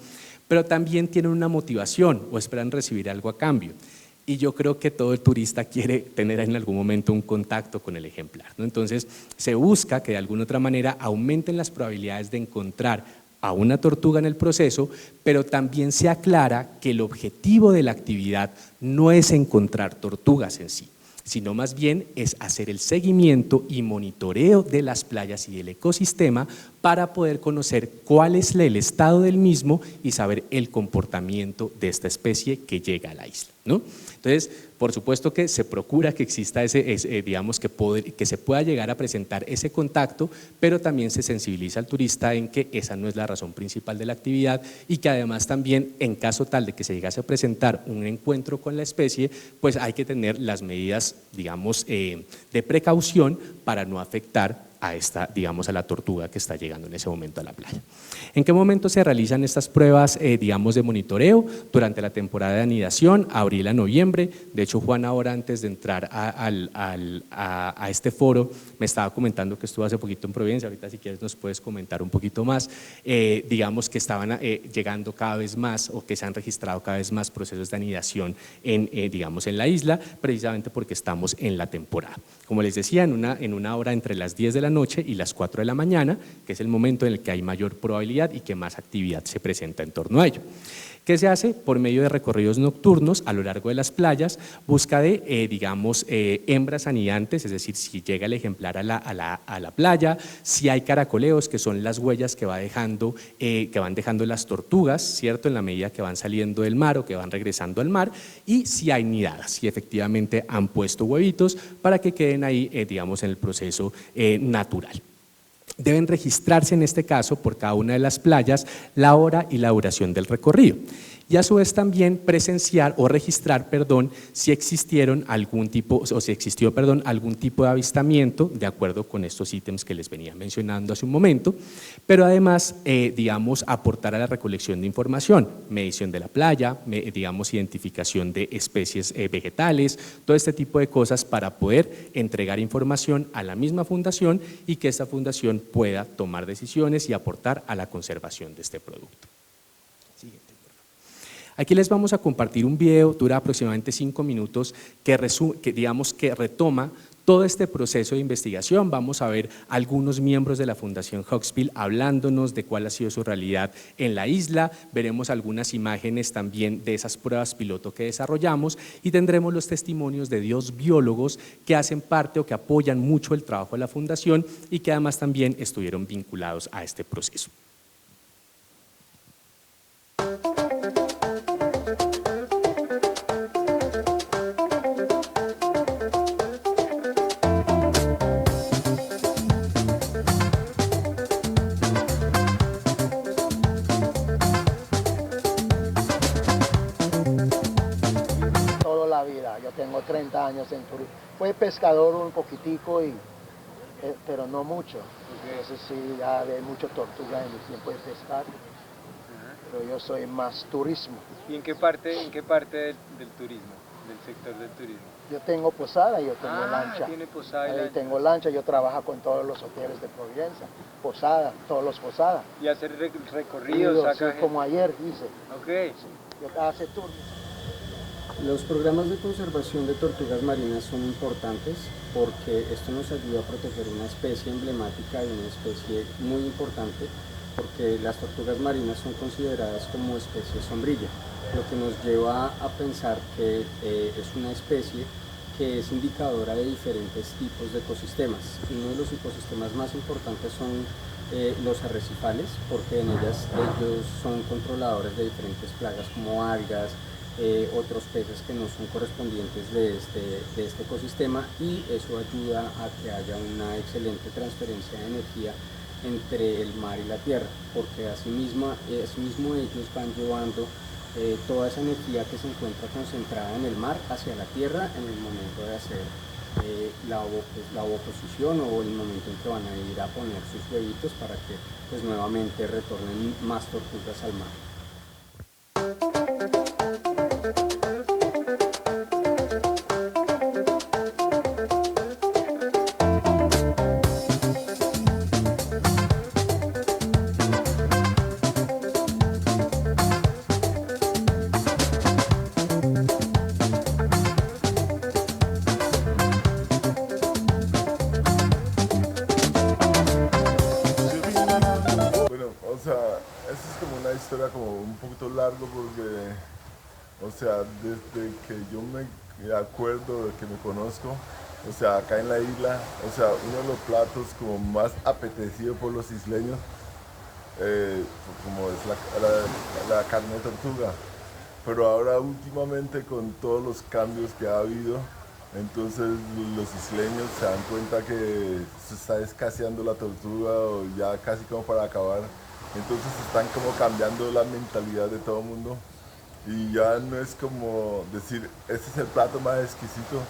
Speaker 2: pero también tienen una motivación o esperan recibir algo a cambio. Y yo creo que todo el turista quiere tener en algún momento un contacto con el ejemplar, ¿no? Entonces se busca que de alguna otra manera aumenten las probabilidades de encontrar a una tortuga en el proceso, pero también se aclara que el objetivo de la actividad no es encontrar tortugas en sí, sino más bien es hacer el seguimiento y monitoreo de las playas y del ecosistema para poder conocer cuál es el estado del mismo y saber el comportamiento de esta especie que llega a la isla, ¿no? Entonces, por supuesto que se procura que exista digamos que se pueda llegar a presentar ese contacto, pero también se sensibiliza al turista en que esa no es la razón principal de la actividad y que además también en caso tal de que se llegase a presentar un encuentro con la especie, pues hay que tener las medidas, digamos, de precaución para no afectar a digamos, a la tortuga que está llegando en ese momento a la playa. ¿En qué momento se realizan estas pruebas, digamos, de monitoreo? Durante la temporada de anidación, abril a noviembre. De hecho, Juan, ahora antes de entrar a este foro, me estaba comentando que estuvo hace poquito en Providencia. Ahorita, si quieres, nos puedes comentar un poquito más. Digamos que estaban llegando cada vez más o que se han registrado cada vez más procesos de anidación digamos, en la isla, precisamente porque estamos en la temporada. Como les decía, en una hora entre las 10 de la noche y las 4 de la mañana, que es el momento en el que hay mayor probabilidad y que más actividad se presenta en torno a ello. ¿Qué se hace? Por medio de recorridos nocturnos a lo largo de las playas, busca de, digamos, hembras anidantes, es decir, si llega el ejemplar a la playa, si hay caracoleos, que son las huellas que van dejando las tortugas, ¿cierto?, en la medida que van saliendo del mar o que van regresando al mar, y si hay nidadas, si efectivamente han puesto huevitos para que queden ahí, digamos, en el proceso natural. Deben registrarse en este caso por cada una de las playas la hora y la duración del recorrido y a su vez también presenciar o registrar, si existieron algún tipo o si existió, algún tipo de avistamiento de acuerdo con estos ítems que les venía mencionando hace un momento, pero además, digamos, aportar a la recolección de información, medición de la playa, digamos, identificación de especies vegetales, todo este tipo de cosas para poder entregar información a la misma fundación y que esta fundación pueda tomar decisiones y aportar a la conservación de este producto. Siguiente. Aquí les vamos a compartir un video, dura aproximadamente 5 minutos, que digamos que retoma todo este proceso de investigación. Vamos a ver algunos miembros de la Fundación Hawksbill hablándonos de cuál ha sido su realidad en la isla, veremos algunas imágenes también de esas pruebas piloto que desarrollamos y tendremos los testimonios de 2 biólogos que hacen parte o que apoyan mucho el trabajo de la Fundación y que además también estuvieron vinculados a este proceso.
Speaker 4: Yo tengo 30 años en turismo. Fui pescador un poquitico, pero no mucho. Entonces sí, ya ve mucho tortuga en el tiempo de pescar. Pero yo soy más turismo.
Speaker 5: ¿Y en qué parte del turismo, del sector del turismo?
Speaker 4: Yo tengo posada, yo tengo lancha.
Speaker 5: Tiene posada y lancha.
Speaker 4: Tengo lancha, yo trabajo con todos los hoteles de Providencia. Posada, todos los posadas.
Speaker 5: ¿Y hacer recorridos?
Speaker 4: Sí, como ayer hice.
Speaker 5: Ok.
Speaker 4: Sí, yo hace turnos.
Speaker 6: Los programas de conservación de tortugas marinas son importantes porque esto nos ayuda a proteger una especie emblemática y una especie muy importante, porque las tortugas marinas son consideradas como especie sombrilla, lo que nos lleva a pensar que es una especie que es indicadora de diferentes tipos de ecosistemas. Uno de los ecosistemas más importantes son los arrecifales, porque en ellos son controladores de diferentes plagas como algas, otros peces que no son correspondientes de este ecosistema, y eso ayuda a que haya una excelente transferencia de energía entre el mar y la tierra, porque asimismo ellos van llevando toda esa energía que se encuentra concentrada en el mar hacia la tierra en el momento de hacer la oposición o el momento en que van a ir a poner sus huevitos para que pues nuevamente retornen más tortugas al mar.
Speaker 7: historia como un poquito largo porque, o sea, desde que yo me acuerdo, de que me conozco, o sea, acá en la isla, o sea, uno de los platos como más apetecidos por los isleños, como es la carne de tortuga. Pero ahora últimamente con todos los cambios que ha habido, entonces los isleños se dan cuenta que se está escaseando la tortuga o ya casi como para acabar. Entonces están como cambiando la mentalidad de todo el mundo y ya no es como decir, este es el plato más exquisito,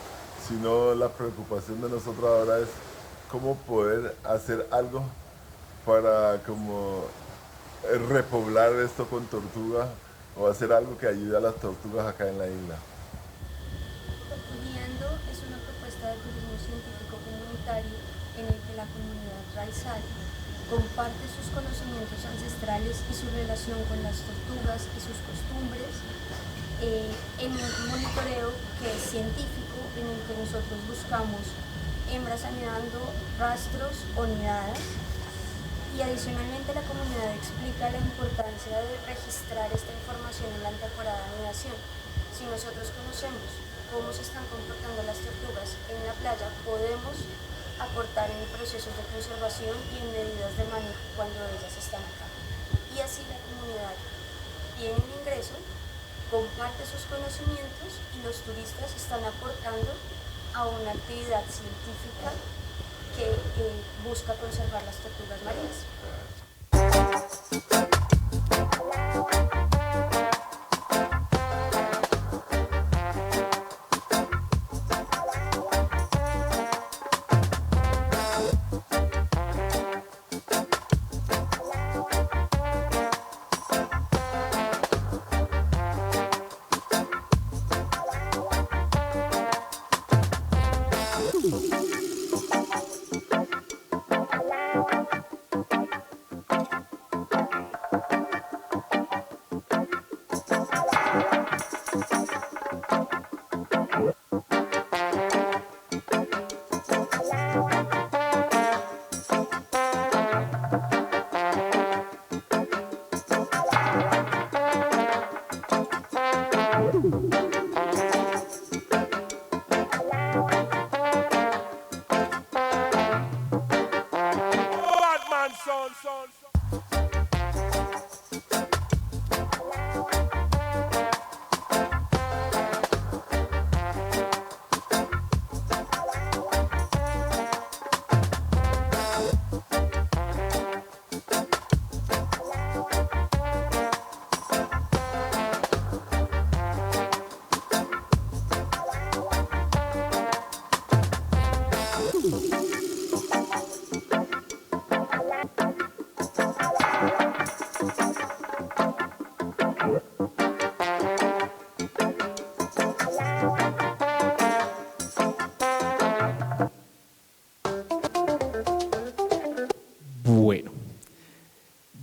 Speaker 7: sino la preocupación de nosotros ahora es cómo poder hacer algo para como repoblar esto con tortuga o hacer algo que ayude a las tortugas acá en la isla.
Speaker 8: Tortugueando es una propuesta de turismo científico comunitario en el que la comunidad raizal comparte sus conocimientos ancestrales y su relación con las tortugas y sus costumbres en un monitoreo que es científico, en el que nosotros buscamos hembras anidando, rastros o nidadas, y adicionalmente la comunidad explica la importancia de registrar esta información en la temporada de anidación. Si nosotros conocemos cómo se están comportando las tortugas en la playa, podemos aportar en procesos de conservación y en medidas de manejo cuando ellas están acá. Y así la comunidad tiene un ingreso, comparte sus conocimientos y los turistas están aportando a una actividad científica que busca conservar las tortugas marinas.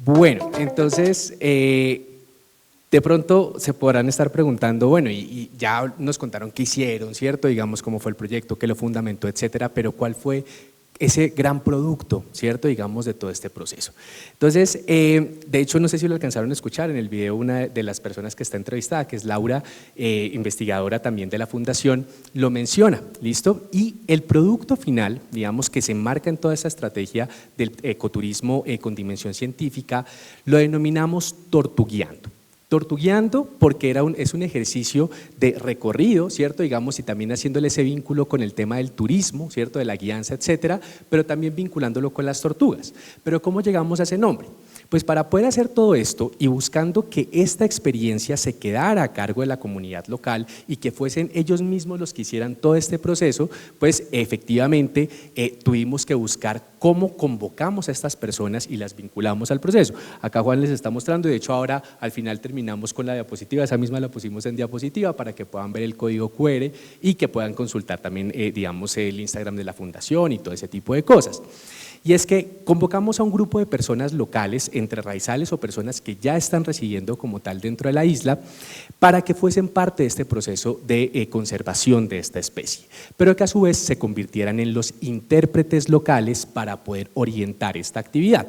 Speaker 2: Bueno, entonces, de pronto se podrán estar preguntando, bueno, y ya nos contaron qué hicieron, ¿cierto? Digamos, cómo fue el proyecto, qué lo fundamentó, etcétera, pero ¿cuál fue ese gran producto, ¿cierto? Digamos, de todo este proceso. Entonces, de hecho, no sé si lo alcanzaron a escuchar en el video, una de las personas que está entrevistada, que es Laura, investigadora también de la Fundación, lo menciona, ¿listo? Y el producto final, digamos, que se enmarca en toda esa estrategia del ecoturismo con dimensión científica, lo denominamos tortugueando. Tortugueando porque es un ejercicio de recorrido, ¿cierto? Digamos, y también haciéndole ese vínculo con el tema del turismo, ¿cierto? De la guianza, etcétera, pero también vinculándolo con las tortugas. Pero ¿cómo llegamos a ese nombre? Pues para poder hacer todo esto y buscando que esta experiencia se quedara a cargo de la comunidad local y que fuesen ellos mismos los que hicieran todo este proceso, pues efectivamente tuvimos que buscar cómo convocamos a estas personas y las vinculamos al proceso. Acá Juan les está mostrando, y de hecho ahora al final terminamos con la diapositiva, esa misma la pusimos en diapositiva para que puedan ver el código QR y que puedan consultar también, digamos, el Instagram de la Fundación y todo ese tipo de cosas. Y es que convocamos a un grupo de personas locales, entre raizales o personas que ya están residiendo como tal dentro de la isla, para que fuesen parte de este proceso de conservación de esta especie, pero que a su vez se convirtieran en los intérpretes locales para poder orientar esta actividad.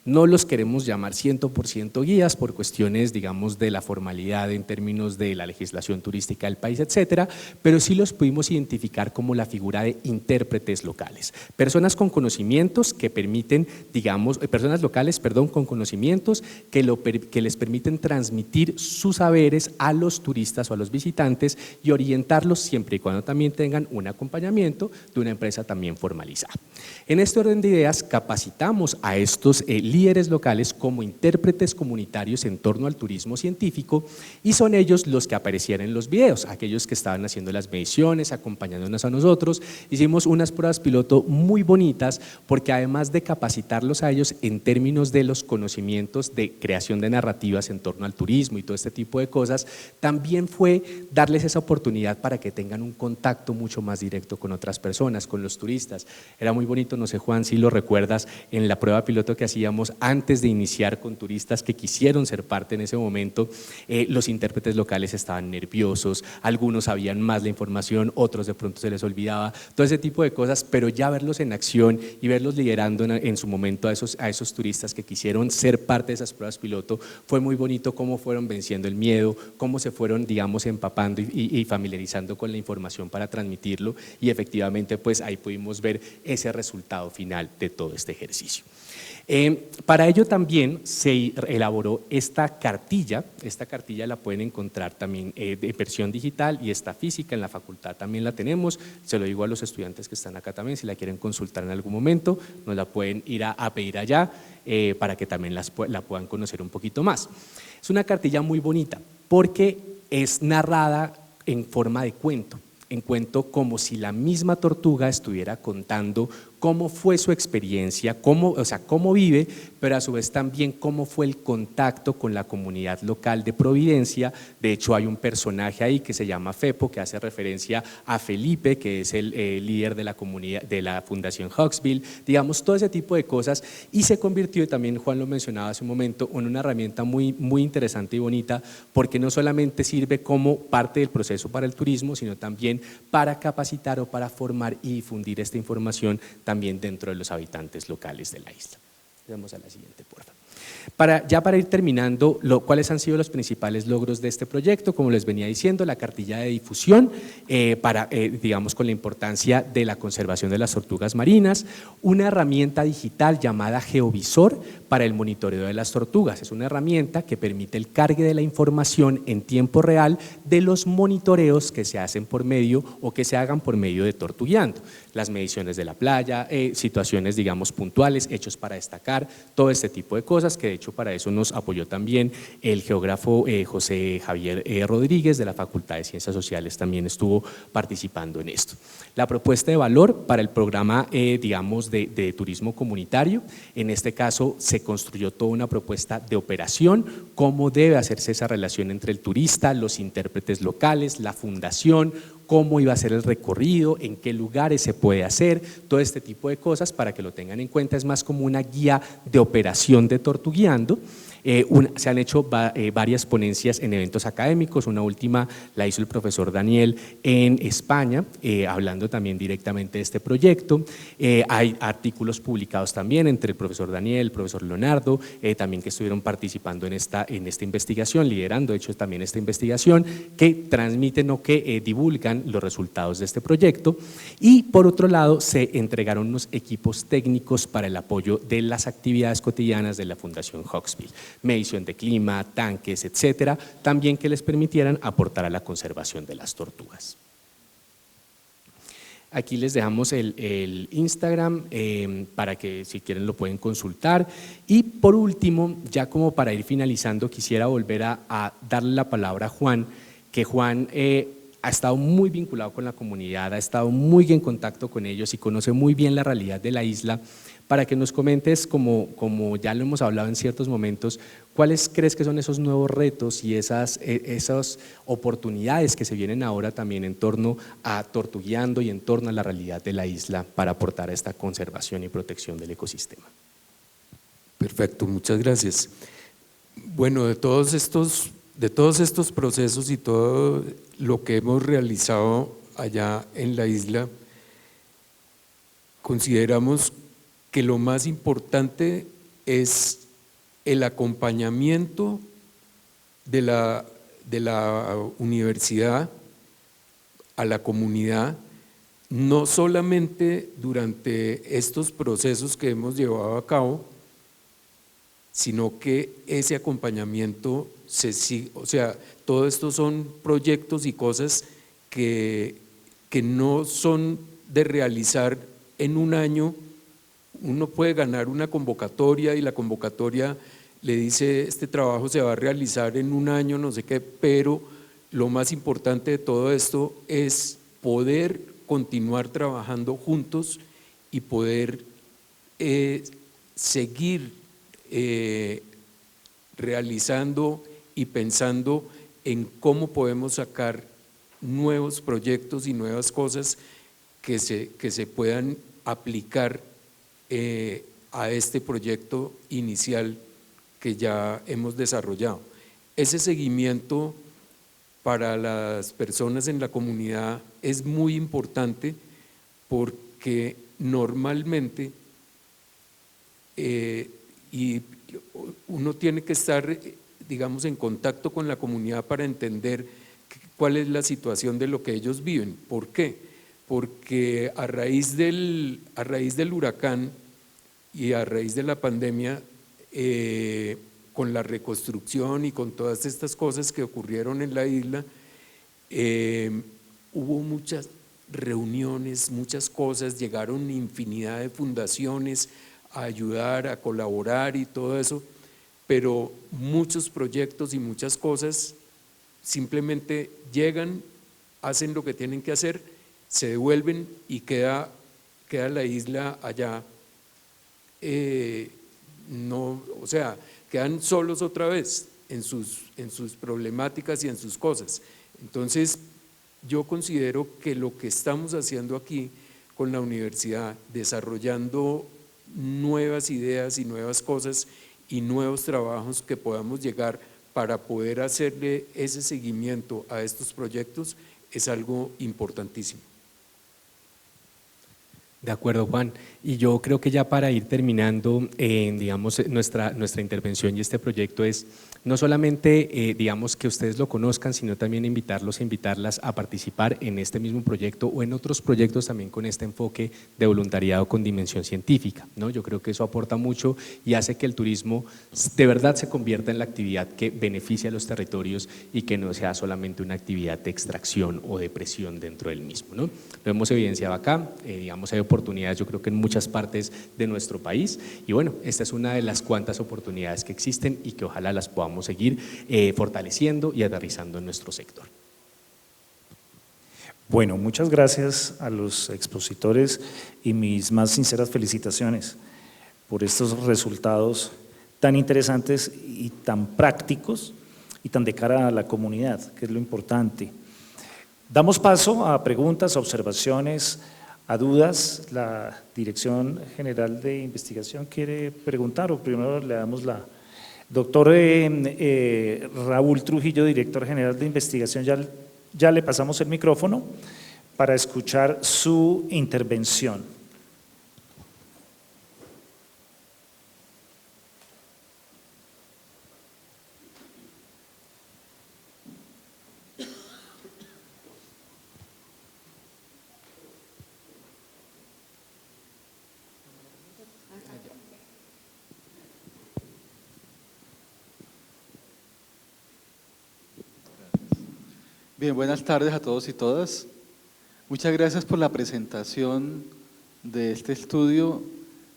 Speaker 2: No los queremos llamar 100% guías por cuestiones, digamos, de la formalidad en términos de la legislación turística del país, etcétera, pero sí los pudimos identificar como la figura de intérpretes locales. Personas con conocimientos que permiten, digamos, personas locales, perdón, con conocimientos que les permiten transmitir sus saberes a los turistas o a los visitantes y orientarlos siempre y cuando también tengan un acompañamiento de una empresa también formalizada. En este orden de ideas, capacitamos a estos líderes locales como intérpretes comunitarios en torno al turismo científico y son ellos los que aparecían en los videos, aquellos que estaban haciendo las mediciones, acompañándonos a nosotros. Hicimos unas pruebas piloto muy bonitas porque además de capacitarlos a ellos en términos de los conocimientos de creación de narrativas en torno al turismo y todo este tipo de cosas, también fue darles esa oportunidad para que tengan un contacto mucho más directo con otras personas, con los turistas. Era muy bonito, no sé Juan si lo recuerdas, en la prueba piloto que hacíamos antes de iniciar con turistas que quisieron ser parte en ese momento, los intérpretes locales estaban nerviosos, algunos sabían más la información, otros de pronto se les olvidaba, todo ese tipo de cosas, pero ya verlos en acción y verlos liderando en su momento a esos turistas que quisieron ser parte de esas pruebas piloto, fue muy bonito cómo fueron venciendo el miedo, cómo se fueron, digamos, empapando y familiarizando con la información para transmitirlo y efectivamente pues ahí pudimos ver ese resultado final de todo este ejercicio. Para ello también se elaboró esta cartilla la pueden encontrar también de versión digital y esta física en la facultad también la tenemos, se lo digo a los estudiantes que están acá también, si la quieren consultar en algún momento, nos la pueden ir a pedir allá para que también la puedan conocer un poquito más. Es una cartilla muy bonita porque es narrada en forma de cuento, como si la misma tortuga estuviera contando cómo fue su experiencia, cómo vive, pero a su vez también cómo fue el contacto con la comunidad local de Providencia. De hecho hay un personaje ahí que se llama Fepo, que hace referencia a Felipe, que es el líder de la comunidad de la Fundación Huxville, digamos, todo ese tipo de cosas, y se convirtió, y también Juan lo mencionaba hace un momento, en una herramienta muy, muy interesante y bonita, porque no solamente sirve como parte del proceso para el turismo, sino también para capacitar o para formar y difundir esta información también dentro de los habitantes locales de la isla. Vamos a la siguiente, por favor. Para ir terminando, ¿cuáles han sido los principales logros de este proyecto? Como les venía diciendo, la cartilla de difusión, digamos con la importancia de la conservación de las tortugas marinas, una herramienta digital llamada Geovisor para el monitoreo de las tortugas. Es una herramienta que permite el cargue de la información en tiempo real de los monitoreos que se hacen por medio o que se hagan por medio de Tortugueando. Las mediciones de la playa, situaciones digamos puntuales, hechos para destacar, todo este tipo de cosas que de hecho para eso nos apoyó también el geógrafo José Javier Rodríguez de la Facultad de Ciencias Sociales, también estuvo participando en esto. La propuesta de valor para el programa digamos de turismo comunitario, en este caso se construyó toda una propuesta de operación, cómo debe hacerse esa relación entre el turista, los intérpretes locales, la fundación, cómo iba a ser el recorrido, en qué lugares se puede hacer, todo este tipo de cosas para que lo tengan en cuenta. Es más como una guía de operación de Tortugueando. Se han hecho varias ponencias en eventos académicos, una última la hizo el profesor Daniel en España, hablando también directamente de este proyecto. Hay artículos publicados también entre el profesor Daniel, el profesor Leonardo, también que estuvieron participando en esta investigación, liderando de hecho también esta investigación, que transmiten o que divulgan los resultados de este proyecto. Y por otro lado se entregaron unos equipos técnicos para el apoyo de las actividades cotidianas de la Fundación Huxville, medición de clima, tanques, etcétera, también que les permitieran aportar a la conservación de las tortugas. Aquí les dejamos el Instagram para que si quieren lo pueden consultar. Y por último, ya como para ir finalizando, quisiera volver a darle la palabra a Juan, que Juan ha estado muy vinculado con la comunidad, ha estado muy en contacto con ellos y conoce muy bien la realidad de la isla, para que nos comentes, como ya lo hemos hablado en ciertos momentos, ¿cuáles crees que son esos nuevos retos y esas oportunidades que se vienen ahora también en torno a Tortugueando y en torno a la realidad de la isla para aportar a esta conservación y protección del ecosistema?
Speaker 3: Perfecto, muchas gracias. Bueno, de todos estos procesos y todo lo que hemos realizado allá en la isla, consideramos que lo más importante es el acompañamiento de la universidad a la comunidad, no solamente durante estos procesos que hemos llevado a cabo, sino que ese acompañamiento se sigue, o sea, todo esto son proyectos y cosas que no son de realizar en un año. Uno puede ganar una convocatoria y la convocatoria le dice este trabajo se va a realizar en un año, no sé qué, pero lo más importante de todo esto es poder continuar trabajando juntos y poder seguir realizando y pensando en cómo podemos sacar nuevos proyectos y nuevas cosas que se puedan aplicar a este proyecto inicial que ya hemos desarrollado. Ese seguimiento para las personas en la comunidad es muy importante porque normalmente y uno tiene que estar, digamos, en contacto con la comunidad para entender cuál es la situación de lo que ellos viven. ¿Por qué? Porque a raíz del huracán y a raíz de la pandemia, con la reconstrucción y con todas estas cosas que ocurrieron en la isla, hubo muchas reuniones, muchas cosas, llegaron infinidad de fundaciones a ayudar, a colaborar y todo eso, pero muchos proyectos y muchas cosas simplemente llegan, hacen lo que tienen que hacer, se devuelven y queda la isla allá, no, o sea, quedan solos otra vez en sus problemáticas y en sus cosas. Entonces, yo considero que lo que estamos haciendo aquí con la universidad, desarrollando nuevas ideas y nuevas cosas y nuevos trabajos que podamos llegar para poder hacerle ese seguimiento a estos proyectos, es algo importantísimo.
Speaker 2: De acuerdo, Juan. Y yo creo que ya para ir terminando, digamos, nuestra intervención y este proyecto es no solamente, digamos, que ustedes lo conozcan, sino también invitarlos e invitarlas a participar en este mismo proyecto o en otros proyectos también con este enfoque de voluntariado con dimensión científica, ¿no? Yo creo que eso aporta mucho y hace que el turismo de verdad se convierta en la actividad que beneficia a los territorios y que no sea solamente una actividad de extracción o de presión dentro del mismo, ¿no? Lo hemos evidenciado acá, digamos, hay oportunidades yo creo que en muchas partes de nuestro país y bueno, esta es una de las cuantas oportunidades que existen y que ojalá las podamos seguir fortaleciendo y aterrizando en nuestro sector.
Speaker 1: Bueno, muchas gracias a los expositores y mis más sinceras felicitaciones por estos resultados tan interesantes y tan prácticos y tan de cara a la comunidad, que es lo importante. Damos paso a preguntas, a observaciones, a dudas. La Dirección General de Investigación quiere preguntar o primero le damos la… Doctor Raúl Trujillo, Director General de Investigación, ya le pasamos el micrófono para escuchar su intervención.
Speaker 9: Bien, buenas tardes a todos y todas. Muchas gracias por la presentación de este estudio.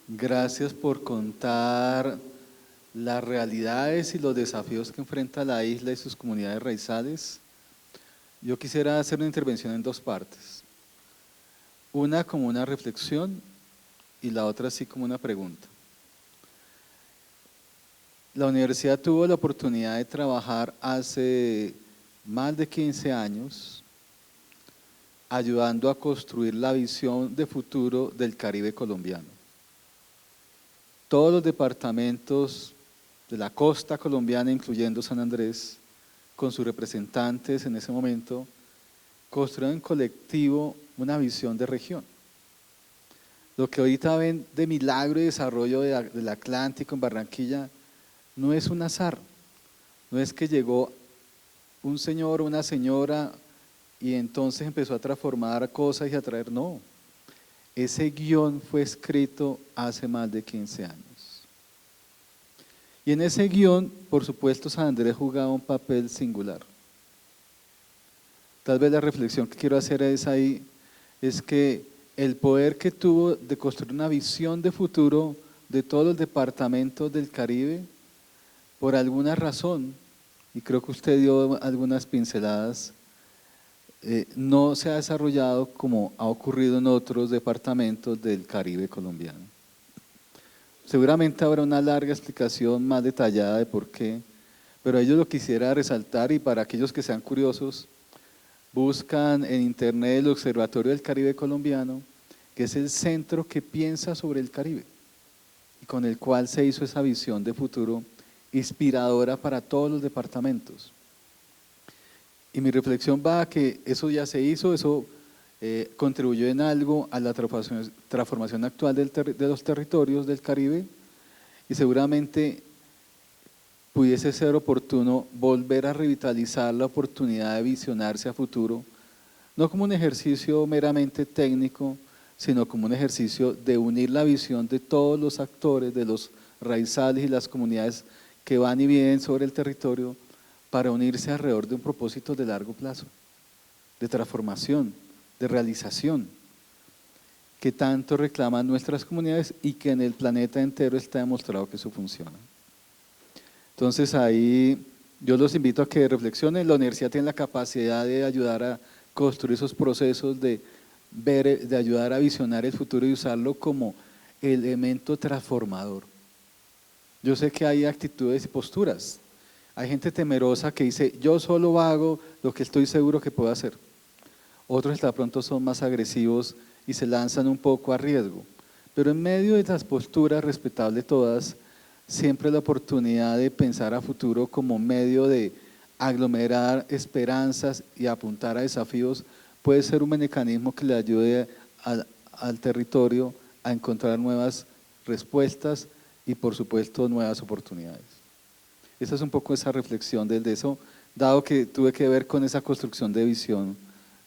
Speaker 9: Gracias por contar las realidades y los desafíos que enfrenta la isla y sus comunidades raizales. Yo quisiera hacer una intervención en dos partes. Una como una reflexión y la otra así como una pregunta. La universidad tuvo la oportunidad de trabajar hace más de 15 años ayudando a construir la visión de futuro del Caribe colombiano. Todos los departamentos de la costa colombiana, incluyendo San Andrés, con sus representantes en ese momento, construyeron en colectivo una visión de región. Lo que ahorita ven de milagro y desarrollo del Atlántico en Barranquilla no es un azar, no es que llegó un señor o una señora y entonces empezó a transformar cosas y a traer, no. Ese guión fue escrito hace más de 15 años. Y en ese guión, por supuesto, San Andrés jugaba un papel singular. Tal vez la reflexión que quiero hacer es que el poder que tuvo de construir una visión de futuro de todos los departamentos del Caribe, por alguna razón, y creo que usted dio algunas pinceladas, no se ha desarrollado como ha ocurrido en otros departamentos del Caribe colombiano. Seguramente habrá una larga explicación más detallada de por qué, pero yo lo quisiera resaltar, y para aquellos que sean curiosos, buscan en internet el Observatorio del Caribe colombiano, que es el centro que piensa sobre el Caribe y con el cual se hizo esa visión de futuro inspiradora para todos los departamentos. Y mi reflexión va a que eso ya se hizo, eso contribuyó en algo a la transformación actual de los territorios del Caribe, y seguramente pudiese ser oportuno volver a revitalizar la oportunidad de visionarse a futuro, no como un ejercicio meramente técnico, sino como un ejercicio de unir la visión de todos los actores, de los raizales y las comunidades que van y vienen sobre el territorio, para unirse alrededor de un propósito de largo plazo, de transformación, de realización, que tanto reclaman nuestras comunidades y que en el planeta entero está demostrado que eso funciona. Entonces ahí yo los invito a que reflexionen. La universidad tiene la capacidad de ayudar a construir esos procesos, de ayudar a visionar el futuro y usarlo como elemento transformador. Yo sé que hay actitudes y posturas. Hay gente temerosa que dice, yo solo hago lo que estoy seguro que puedo hacer. Otros de pronto son más agresivos y se lanzan un poco a riesgo. Pero en medio de las posturas respetables todas, siempre la oportunidad de pensar a futuro como medio de aglomerar esperanzas y apuntar a desafíos puede ser un mecanismo que le ayude al territorio a encontrar nuevas respuestas y por supuesto nuevas oportunidades. Esa es un poco esa reflexión de eso, dado que tuve que ver con esa construcción de visión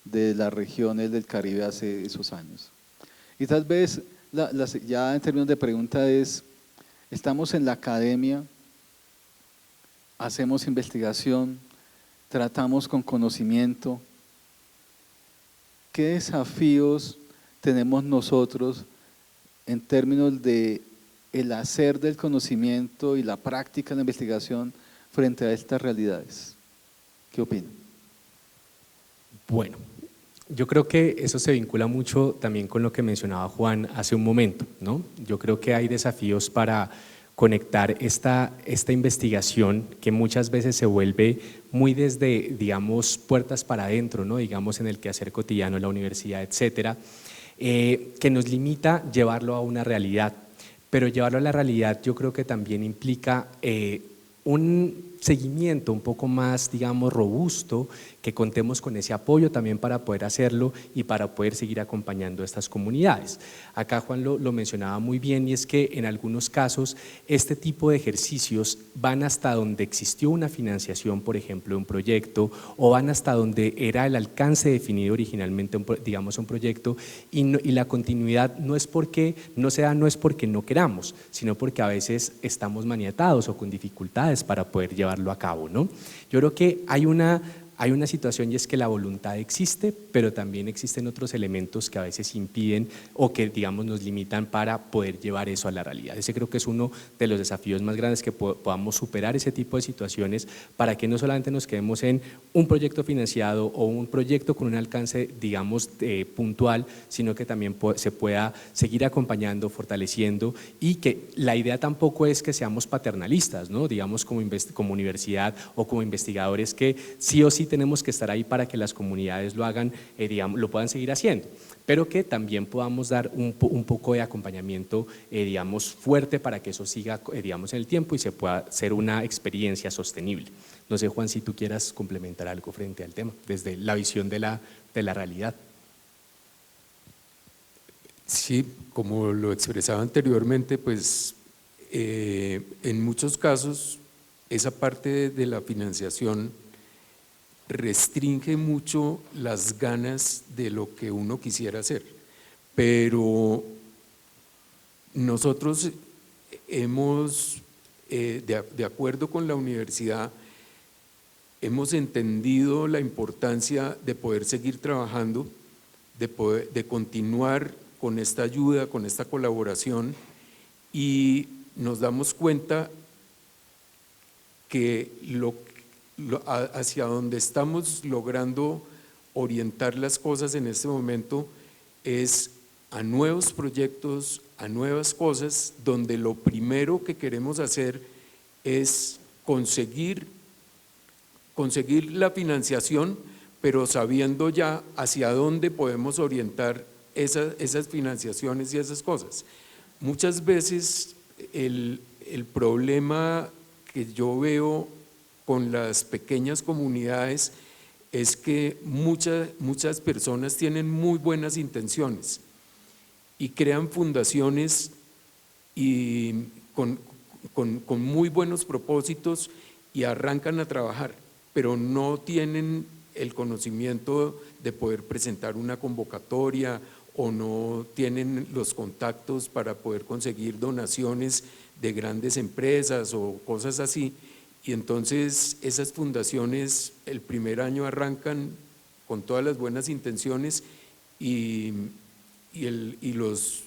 Speaker 9: de las regiones del Caribe hace esos años. Y tal vez, ya en términos de pregunta es, estamos en la academia, hacemos investigación, tratamos con conocimiento. ¿Qué desafíos tenemos nosotros en términos de el hacer del conocimiento y la práctica de la investigación frente a estas realidades? ¿Qué opinan?
Speaker 2: Bueno, yo creo que eso se vincula mucho también con lo que mencionaba Juan hace un momento, ¿no? Yo creo que hay desafíos para conectar esta investigación que muchas veces se vuelve muy desde, digamos, puertas para adentro, ¿no? Digamos, en el quehacer cotidiano, la universidad, etcétera, que nos limita llevarlo a una realidad. Pero llevarlo a la realidad yo creo que también implica un seguimiento un poco más, digamos, robusto, que contemos con ese apoyo también para poder hacerlo y para poder seguir acompañando a estas comunidades. Acá Juan lo mencionaba muy bien, y es que en algunos casos este tipo de ejercicios van hasta donde existió una financiación, por ejemplo, de un proyecto, o van hasta donde era el alcance definido originalmente, digamos, un proyecto, y la continuidad no es porque no se da, no es porque no queramos, sino porque a veces estamos maniatados o con dificultades para poder llevarlo a cabo, ¿no? Yo creo que hay una situación, y es que la voluntad existe, pero también existen otros elementos que a veces impiden o que, digamos, nos limitan para poder llevar eso a la realidad. Ese creo que es uno de los desafíos más grandes, que podamos superar ese tipo de situaciones para que no solamente nos quedemos en un proyecto financiado o un proyecto con un alcance, digamos, puntual, sino que también se pueda seguir acompañando, fortaleciendo, y que la idea tampoco es que seamos paternalistas, ¿no? Digamos, como universidad o como investigadores, que sí o sí tenemos que estar ahí para que las comunidades lo hagan, digamos, lo puedan seguir haciendo, pero que también podamos dar un poco de acompañamiento, digamos, fuerte, para que eso siga, digamos, en el tiempo y se pueda ser una experiencia sostenible. No sé, Juan, si tú quieras complementar algo frente al tema, desde la visión de la realidad.
Speaker 3: Sí, como lo expresaba anteriormente, pues en muchos casos esa parte de la financiación restringe mucho las ganas de lo que uno quisiera hacer, pero nosotros hemos, de acuerdo con la universidad, hemos entendido la importancia de poder seguir trabajando, de continuar con esta ayuda, con esta colaboración, y nos damos cuenta que hacia donde estamos logrando orientar las cosas en este momento es a nuevos proyectos, a nuevas cosas, donde lo primero que queremos hacer es conseguir la financiación, pero sabiendo ya hacia dónde podemos orientar esas financiaciones y esas cosas. Muchas veces el problema que yo veo con las pequeñas comunidades es que muchas personas tienen muy buenas intenciones y crean fundaciones y con muy buenos propósitos y arrancan a trabajar, pero no tienen el conocimiento de poder presentar una convocatoria o no tienen los contactos para poder conseguir donaciones de grandes empresas o cosas así, y entonces esas fundaciones el primer año arrancan con todas las buenas intenciones y los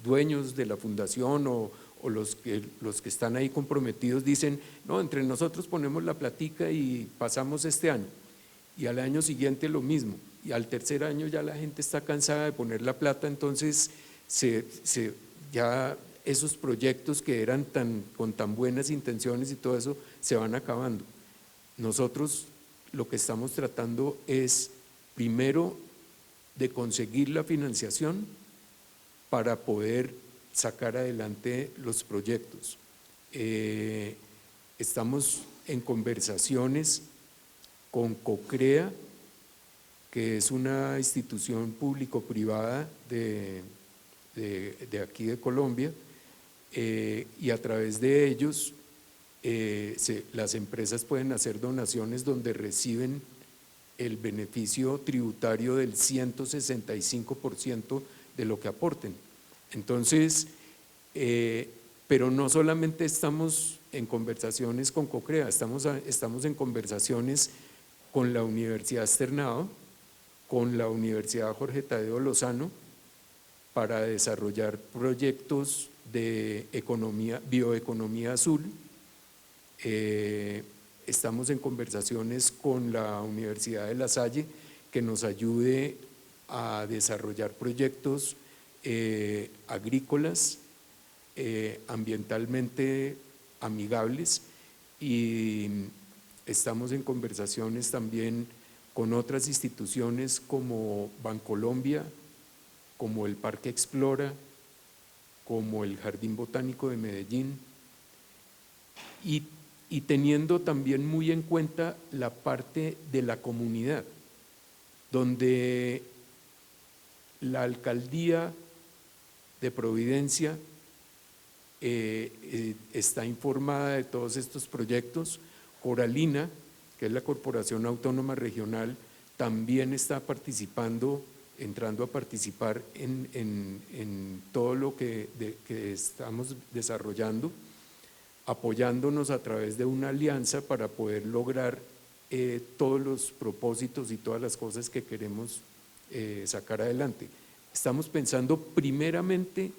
Speaker 3: dueños de la fundación o los que están ahí comprometidos dicen, no, entre nosotros ponemos la platica y pasamos este año, y al año siguiente lo mismo, y al tercer año ya la gente está cansada de poner la plata, entonces ya esos proyectos que eran con tan buenas intenciones y todo eso se van acabando. Nosotros lo que estamos tratando es primero de conseguir la financiación para poder sacar adelante los proyectos. Estamos en conversaciones con COCREA, que es una institución público-privada de aquí de Colombia, y a través de ellos las empresas pueden hacer donaciones donde reciben el beneficio tributario del 165% de lo que aporten. Entonces, pero no solamente estamos en conversaciones con COCREA, estamos en conversaciones con la Universidad Externado, con la Universidad Jorge Tadeo Lozano, para desarrollar proyectos de bioeconomía azul. Estamos en conversaciones con la Universidad de La Salle que nos ayude a desarrollar proyectos agrícolas, ambientalmente amigables, y estamos en conversaciones también con otras instituciones como Bancolombia, como el Parque Explora, como el Jardín Botánico de Medellín, y teniendo también muy en cuenta la parte de la comunidad, donde la alcaldía de Providencia está informada de todos estos proyectos. Coralina, que es la Corporación Autónoma Regional, también está participando, entrando a participar en todo lo que estamos desarrollando, apoyándonos a través de una alianza para poder lograr todos los propósitos y todas las cosas que queremos sacar adelante. Estamos pensando primeramente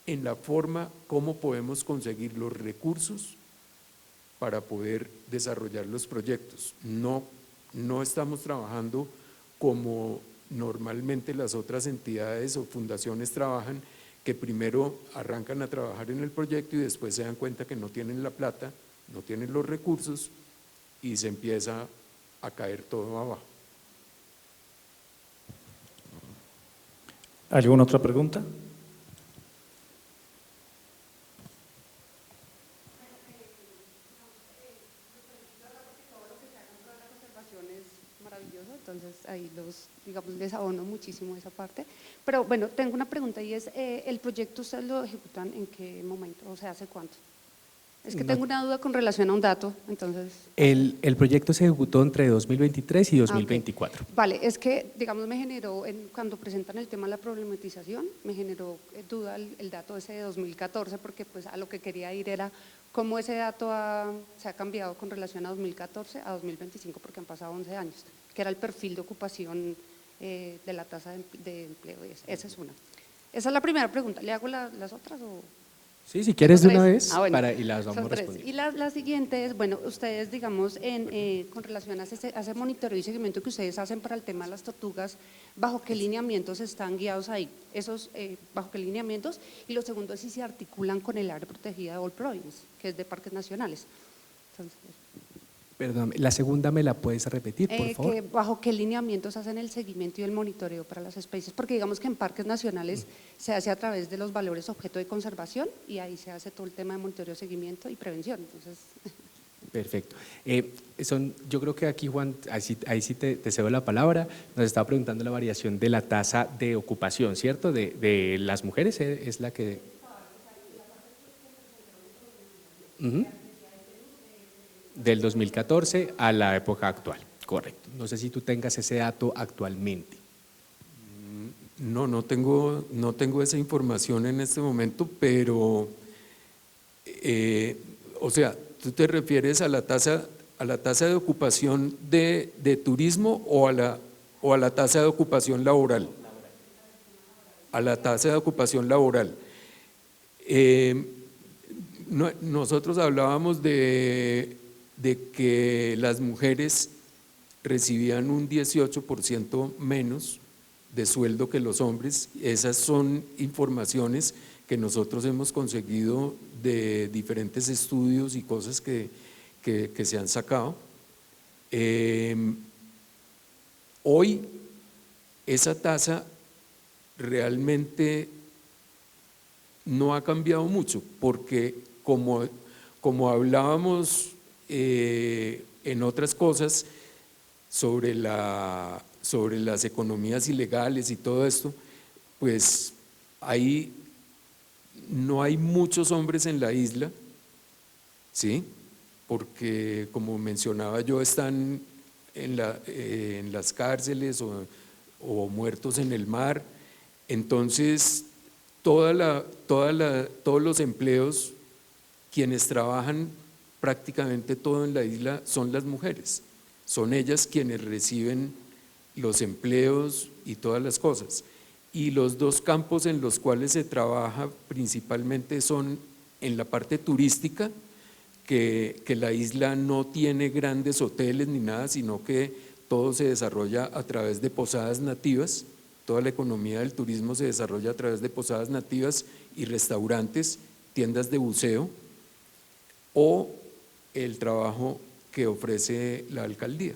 Speaker 3: en la forma cómo podemos conseguir los recursos para poder desarrollar los proyectos. No estamos trabajando como normalmente las otras entidades o fundaciones trabajan, que primero arrancan a trabajar en el proyecto y después se dan cuenta que no tienen la plata, no tienen los recursos y se empieza a caer todo abajo.
Speaker 1: ¿Alguna otra pregunta?
Speaker 10: Es maravilloso, entonces ahí digamos, les abono muchísimo esa parte. Pero bueno, tengo una pregunta y es, ¿el proyecto ustedes lo ejecutan en qué momento? O sea, ¿hace cuánto? Es que tengo una duda con relación a un dato, entonces…
Speaker 2: El proyecto se ejecutó entre 2023 y 2024.
Speaker 10: Okay. Vale, es que, digamos, me generó, cuando presentan el tema de la problematización, me generó duda el dato ese de 2014, porque pues a lo que quería ir era cómo ese dato se ha cambiado con relación a 2014 a 2025, porque han pasado 11 años, que era el perfil de ocupación de la tasa de empleo. Esa es una. Esa es la primera pregunta. ¿Le hago las otras o...?
Speaker 2: Sí, si quieres de una vez,
Speaker 10: bueno,
Speaker 2: y las vamos respondiendo.
Speaker 10: Y la siguiente es, bueno, ustedes, digamos, con relación a ese monitoreo y seguimiento que ustedes hacen para el tema de las tortugas, ¿bajo qué lineamientos están guiados ahí? ¿Bajo qué lineamientos? Y lo segundo es si se articulan con el área protegida de All Province, que es de parques nacionales. Entonces,
Speaker 2: perdón, la segunda me la puedes repetir, por favor.
Speaker 10: ¿Bajo qué lineamientos hacen el seguimiento y el monitoreo para las especies? Porque digamos que en parques nacionales se hace a través de los valores objeto de conservación y ahí se hace todo el tema de monitoreo, seguimiento y prevención. Entonces…
Speaker 2: Perfecto. Yo creo que aquí, Juan, ahí sí te cedo la palabra. Nos estaba preguntando la variación de la tasa de ocupación, ¿cierto? De las mujeres, es la que… Del 2014 a la época actual, correcto. No sé si tú tengas ese dato actualmente.
Speaker 3: No tengo esa información en este momento, pero, o sea, ¿tú te refieres a la tasa de ocupación de turismo o a la tasa de ocupación laboral? A la tasa de ocupación laboral. Nosotros hablábamos de que las mujeres recibían un 18% menos de sueldo que los hombres. Esas son informaciones que nosotros hemos conseguido de diferentes estudios y cosas que se han sacado. Hoy esa tasa realmente no ha cambiado mucho, porque como hablábamos en otras cosas sobre las economías ilegales y todo esto, pues no hay muchos hombres en la isla, ¿sí? Porque como mencionaba yo, están en las cárceles o muertos en el mar. Entonces todos los empleos, quienes trabajan prácticamente todo en la isla son las mujeres, son ellas quienes reciben los empleos y todas las cosas. Y los dos campos en los cuales se trabaja principalmente son en la parte turística, que la isla no tiene grandes hoteles ni nada, sino que todo se desarrolla a través de posadas nativas, toda la economía del turismo se desarrolla a través de posadas nativas y restaurantes, tiendas de buceo, o el trabajo que ofrece la alcaldía.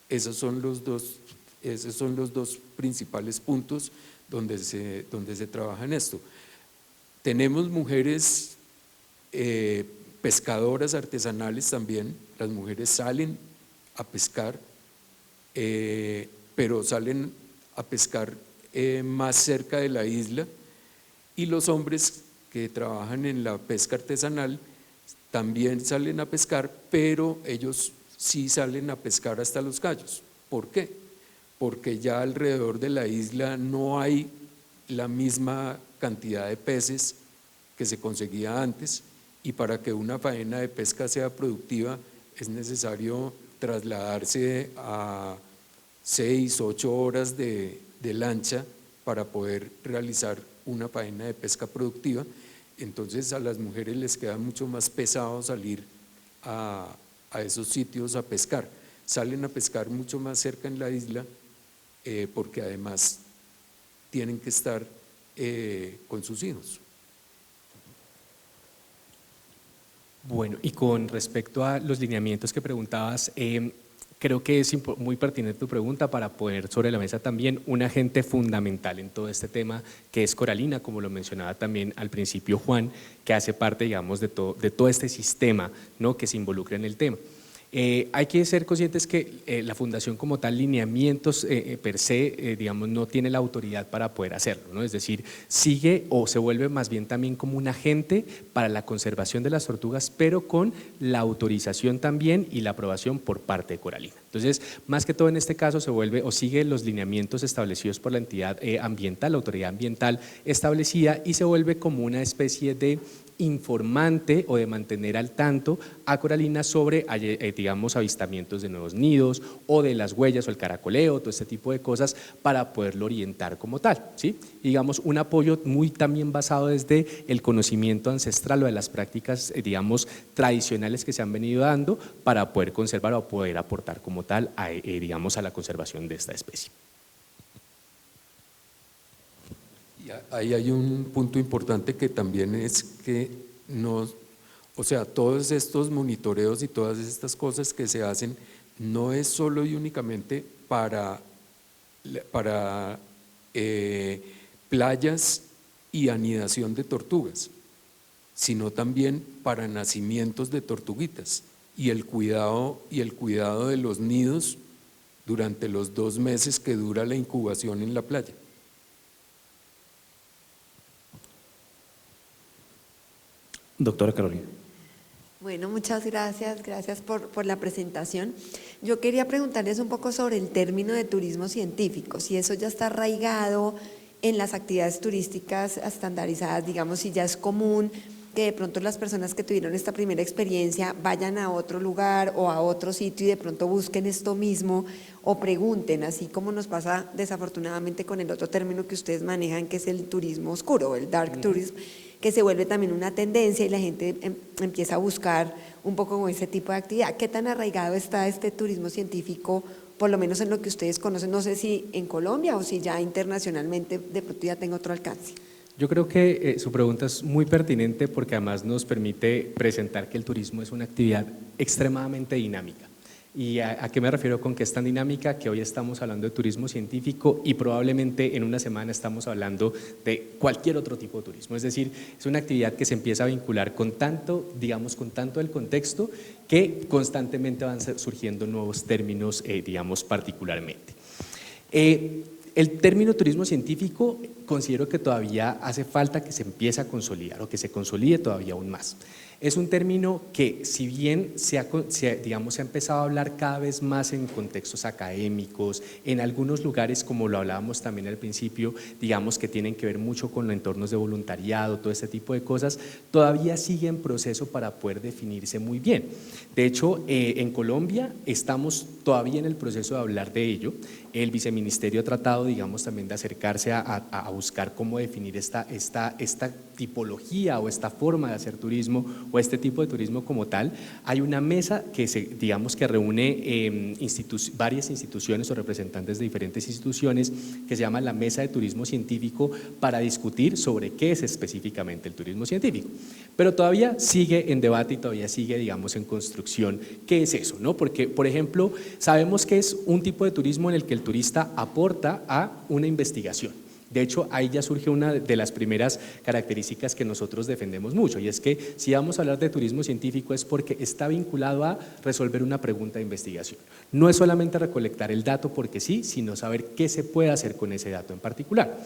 Speaker 3: Esos son los dos principales puntos donde se trabaja en esto. Tenemos mujeres pescadoras artesanales también. Las mujeres salen a pescar, pero salen a pescar más cerca de la isla, y los hombres que trabajan en la pesca artesanal también salen a pescar, pero ellos sí salen a pescar hasta Los Cayos. ¿Por qué? Porque ya alrededor de la isla no hay la misma cantidad de peces que se conseguía antes, y para que una faena de pesca sea productiva es necesario trasladarse a 6 u 8 horas de lancha para poder realizar una faena de pesca productiva. Entonces a las mujeres les queda mucho más pesado salir a esos sitios a pescar. Salen a pescar mucho más cerca en la isla, porque además tienen que estar con sus hijos.
Speaker 2: Bueno, y con respecto a los lineamientos que preguntabas, creo que es muy pertinente tu pregunta para poner sobre la mesa también un agente fundamental en todo este tema, que es Coralina, como lo mencionaba también al principio Juan, que hace parte, digamos, de todo este sistema, ¿no?, que se involucra en el tema. Hay que ser conscientes que la Fundación como tal, lineamientos per se, digamos, no tiene la autoridad para poder hacerlo, ¿no? Es decir, sigue o se vuelve más bien también como un agente para la conservación de las tortugas, pero con la autorización también y la aprobación por parte de Coralina. Entonces, más que todo en este caso se vuelve o sigue los lineamientos establecidos por la entidad ambiental, la autoridad ambiental establecida, y se vuelve como una especie de informante o de mantener al tanto a Coralina sobre, digamos, avistamientos de nuevos nidos o de las huellas o el caracoleo, todo este tipo de cosas para poderlo orientar como tal, ¿sí? Digamos, un apoyo muy también basado desde el conocimiento ancestral o de las prácticas, digamos, tradicionales que se han venido dando para poder conservar o poder aportar como tal a, digamos, a la conservación de esta especie.
Speaker 3: Y ahí hay un punto importante que también es que no, o sea, todos estos monitoreos y todas estas cosas que se hacen no es solo y únicamente para playas y anidación de tortugas, sino también para nacimientos de tortuguitas y el cuidado de los nidos durante los 2 meses que dura la incubación en la playa.
Speaker 1: Doctora Carolina.
Speaker 11: Bueno, muchas gracias, gracias por la presentación. Yo quería preguntarles un poco sobre el término de turismo científico, si eso ya está arraigado en las actividades turísticas estandarizadas, digamos, si ya es común que de pronto las personas que tuvieron esta primera experiencia vayan a otro lugar o a otro sitio y de pronto busquen esto mismo o pregunten, así como nos pasa desafortunadamente con el otro término que ustedes manejan, que es el turismo oscuro, el dark tourism, que se vuelve también una tendencia y la gente empieza a buscar un poco con ese tipo de actividad. ¿Qué tan arraigado está este turismo científico, por lo menos en lo que ustedes conocen? No sé si en Colombia o si ya internacionalmente de pronto ya tenga otro alcance.
Speaker 2: Yo creo que su pregunta es muy pertinente porque además nos permite presentar que el turismo es una actividad extremadamente dinámica. ¿Y a qué me refiero con que es tan dinámica? Que hoy estamos hablando de turismo científico y probablemente en una semana estamos hablando de cualquier otro tipo de turismo. Es decir, es una actividad que se empieza a vincular con tanto, digamos, con tanto el contexto que constantemente van surgiendo nuevos términos, digamos, particularmente. El término turismo científico considero que todavía hace falta que se empiece a consolidar o que se consolide todavía aún más. Es un término que, si bien se ha empezado a hablar cada vez más en contextos académicos, en algunos lugares, como lo hablábamos también al principio, digamos que tienen que ver mucho con los entornos de voluntariado, todo este tipo de cosas, todavía sigue en proceso para poder definirse muy bien. De hecho, en Colombia estamos todavía en el proceso de hablar de ello. El viceministerio ha tratado, digamos, también de acercarse a buscar cómo definir esta tipología o esta forma de hacer turismo o este tipo de turismo como tal. Hay una mesa que digamos que reúne varias instituciones o representantes de diferentes instituciones que se llama la Mesa de Turismo Científico para discutir sobre qué es específicamente el turismo científico. Pero todavía sigue en debate y todavía sigue, digamos, en construcción qué es eso, ¿no? Porque, por ejemplo, sabemos que es un tipo de turismo en el que el turista aporta a una investigación. De hecho, ahí ya surge una de las primeras características que nosotros defendemos mucho, y es que si vamos a hablar de turismo científico es porque está vinculado a resolver una pregunta de investigación. No es solamente recolectar el dato porque sí, sino saber qué se puede hacer con ese dato en particular.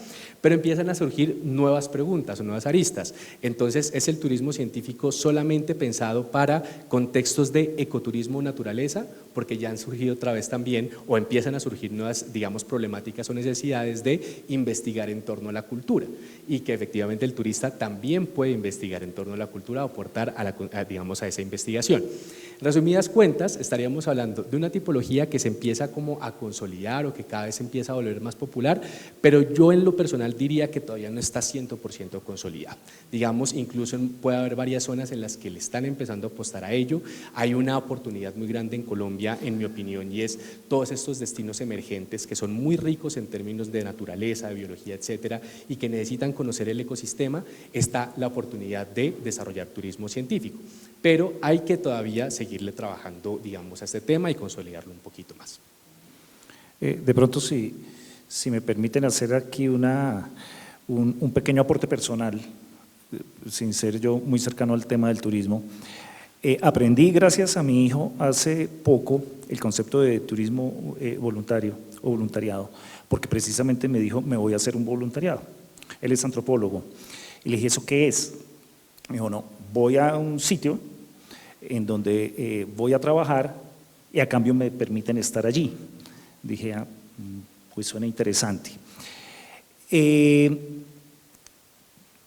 Speaker 2: Pero empiezan a surgir nuevas preguntas o nuevas aristas. Entonces, ¿es el turismo científico solamente pensado para contextos de ecoturismo o naturaleza? Porque ya han surgido otra vez también, o empiezan a surgir nuevas, digamos, problemáticas o necesidades de investigar en torno a la cultura, y que efectivamente el turista también puede investigar en torno a la cultura o aportar digamos, a esa investigación. En resumidas cuentas, estaríamos hablando de una tipología que se empieza como a consolidar o que cada vez empieza a volver más popular, pero yo en lo personal diría que todavía no está 100% consolidada. Digamos, incluso puede haber varias zonas en las que le están empezando a apostar a ello. Hay una oportunidad muy grande en Colombia, en mi opinión, y es todos estos destinos emergentes que son muy ricos en términos de naturaleza, de biología, etcétera, y que necesitan conocer el ecosistema. Está la oportunidad de desarrollar turismo científico, pero hay que todavía seguirle trabajando, digamos, a este tema y consolidarlo un poquito más.
Speaker 1: De pronto, si me permiten hacer aquí un pequeño aporte personal, sin ser yo muy cercano al tema del turismo, Aprendí gracias a mi hijo hace poco el concepto de turismo voluntario o voluntariado, porque precisamente me dijo, me voy a hacer un voluntariado. Él es antropólogo. Y le dije, ¿eso qué es? Me dijo, no, voy a un sitio en donde voy a trabajar y a cambio me permiten estar allí. Dije, pues suena interesante.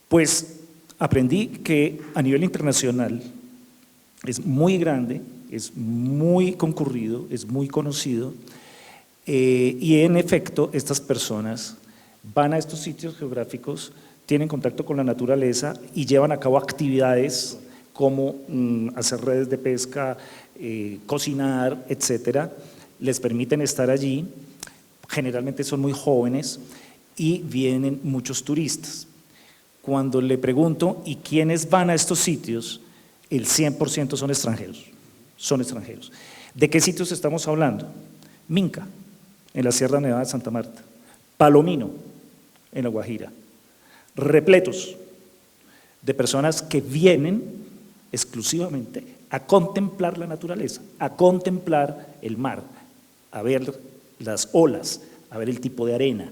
Speaker 1: Pues aprendí que a nivel internacional es muy grande, es muy concurrido, es muy conocido, y en efecto estas personas van a estos sitios geográficos, tienen contacto con la naturaleza y llevan a cabo actividades como hacer redes de pesca, cocinar, etcétera. Les permiten estar allí, generalmente son muy jóvenes y vienen muchos turistas. Cuando le pregunto, ¿y quiénes van a estos sitios? El 100% son extranjeros, ¿De qué sitios estamos hablando? Minca, en la Sierra Nevada de Santa Marta, Palomino, en La Guajira, repletos de personas que vienen exclusivamente a contemplar la naturaleza, a contemplar el mar, a ver las olas, a ver el tipo de arena,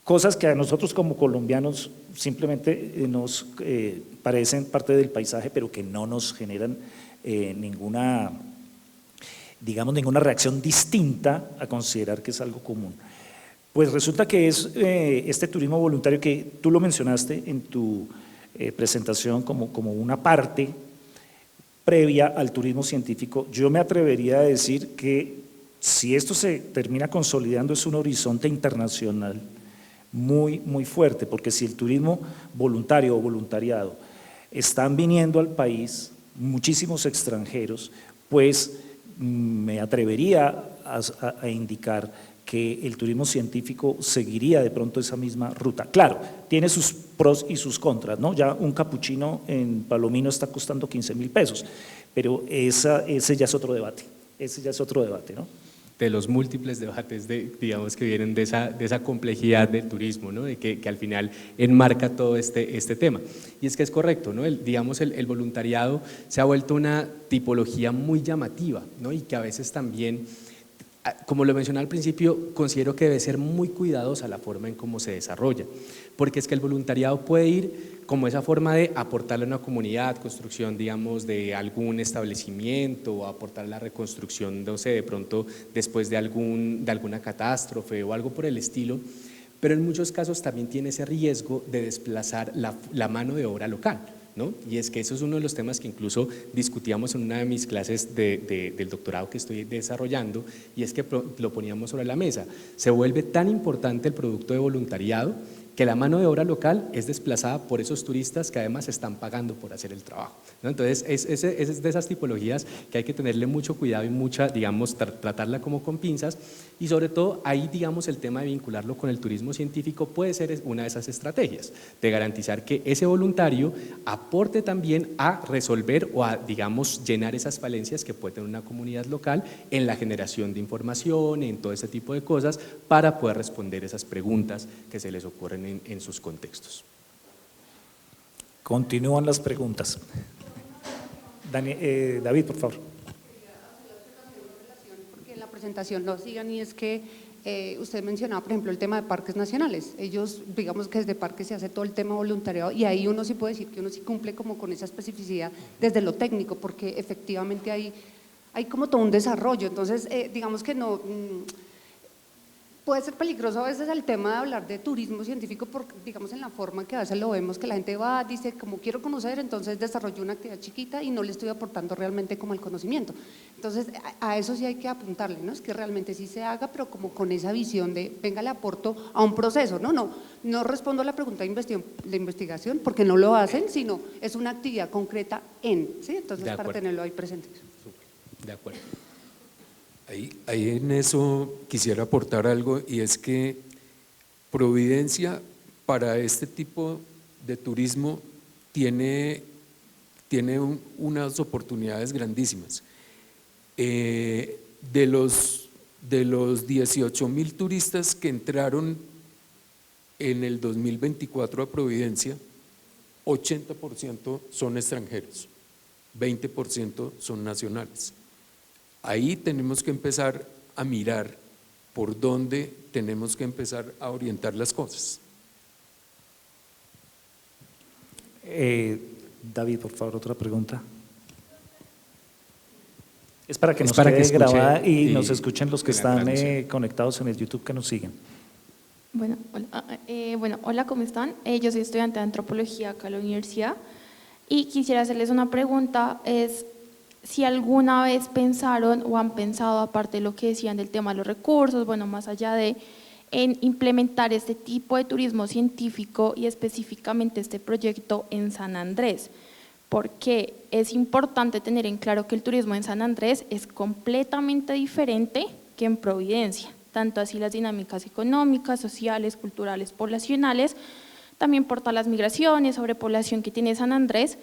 Speaker 1: cosas que a nosotros como colombianos simplemente nos parecen parte del paisaje, pero que no nos generan ninguna reacción distinta a considerar que es algo común. Pues resulta que es este turismo voluntario que tú lo mencionaste en tu presentación como una parte previa al turismo científico. Yo me atrevería a decir que si esto se termina consolidando es un horizonte internacional muy, muy fuerte, porque si el turismo voluntario o voluntariado están viniendo al país muchísimos extranjeros, pues me atrevería a indicar que el turismo científico seguiría de pronto esa misma ruta. Claro, tiene sus pros y sus contras, ¿no? Ya un capuchino en Palomino está costando 15.000 pesos, pero ese ya es otro debate, ¿no?
Speaker 2: De los múltiples debates digamos, que vienen de esa complejidad del turismo, ¿no? De que al final enmarca todo este tema. Y es que es correcto, ¿no? El voluntariado se ha vuelto una tipología muy llamativa, ¿no? Y que a veces también, como lo mencioné al principio, considero que debe ser muy cuidadosa la forma en cómo se desarrolla, porque es que el voluntariado puede ir como esa forma de aportarle a una comunidad, construcción, digamos, de algún establecimiento, o aportar la reconstrucción, no sé, de pronto después de alguna catástrofe o algo por el estilo, pero en muchos casos también tiene ese riesgo de desplazar la mano de obra local, ¿no? Y es que eso es uno de los temas que incluso discutíamos en una de mis clases del doctorado que estoy desarrollando, y es que lo poníamos sobre la mesa. Se vuelve tan importante el producto de voluntariado que la mano de obra local es desplazada por esos turistas que además están pagando por hacer el trabajo, ¿no? Entonces es de esas tipologías que hay que tenerle mucho cuidado y tratarla como con pinzas, y sobre todo ahí, digamos, el tema de vincularlo con el turismo científico puede ser una de esas estrategias, de garantizar que ese voluntario aporte también a resolver o a, digamos, llenar esas falencias que puede tener una comunidad local en la generación de información, en todo ese tipo de cosas, para poder responder esas preguntas que se les ocurren en sus contextos.
Speaker 1: Continúan las preguntas. David, por favor.
Speaker 10: Porque en la presentación lo sigan, y es que usted mencionaba, por ejemplo, el tema de parques nacionales. Ellos, digamos que desde parques se hace todo el tema voluntariado, y ahí uno sí puede decir que uno sí cumple como con esa especificidad desde lo técnico, porque efectivamente hay como todo un desarrollo. Entonces, digamos que no… puede ser peligroso a veces el tema de hablar de turismo científico, porque digamos en la forma que a veces lo vemos, que la gente va, dice como quiero conocer, entonces desarrollo una actividad chiquita y no le estoy aportando realmente como el conocimiento. Entonces a eso sí hay que apuntarle, ¿no? Es que realmente sí se haga, pero como con esa visión de venga, le aporto a un proceso, no respondo a la pregunta de investigación porque no lo hacen, sino es una actividad concreta ¿sí? Entonces para tenerlo ahí presente.
Speaker 2: De acuerdo.
Speaker 3: Ahí en eso quisiera aportar algo, y es que Providencia para este tipo de turismo tiene unas oportunidades grandísimas. De los 18.000 turistas que entraron en el 2024 a Providencia, 80% son extranjeros. 20% son nacionales. Ahí tenemos que empezar a mirar por dónde tenemos que empezar a orientar las cosas.
Speaker 1: David, por favor, otra pregunta. Es para que
Speaker 2: Es
Speaker 1: nos
Speaker 2: para que
Speaker 1: quede
Speaker 2: escuche
Speaker 1: grabada y
Speaker 2: y
Speaker 1: nos escuchen los que
Speaker 2: en la
Speaker 1: están
Speaker 2: transmisión.
Speaker 1: conectados en el YouTube, que nos siguen.
Speaker 12: Bueno, hola, ¿cómo están? Yo soy estudiante de antropología acá en la universidad y quisiera hacerles una pregunta, es si alguna vez pensaron o han pensado, aparte de lo que decían del tema de los recursos, bueno, más allá de en implementar este tipo de turismo científico y específicamente este proyecto en San Andrés, porque es importante tener en claro que el turismo en San Andrés es completamente diferente que en Providencia, tanto así las dinámicas económicas, sociales, culturales, poblacionales, también por todas las migraciones, sobrepoblación que tiene San Andrés,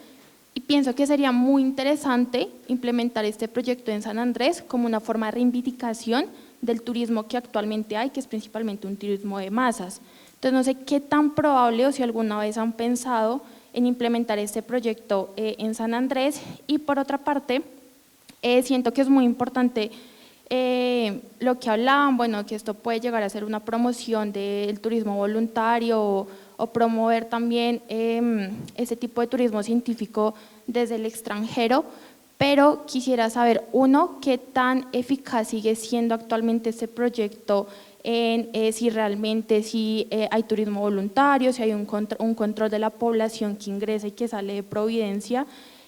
Speaker 12: y pienso que sería muy interesante implementar este proyecto en San Andrés como una forma de reivindicación del turismo que actualmente hay, que es principalmente un turismo de masas. Entonces no sé qué tan probable o si alguna vez han pensado en implementar este proyecto en San Andrés. Y por otra parte, siento que es muy importante lo que hablaban, bueno, que esto puede llegar a ser una promoción del turismo voluntario o promover también ese tipo de turismo científico desde el extranjero, pero quisiera saber, uno, qué tan eficaz sigue siendo actualmente este proyecto en si realmente hay turismo voluntario, si hay un control de la población que ingresa y que sale de Providencia,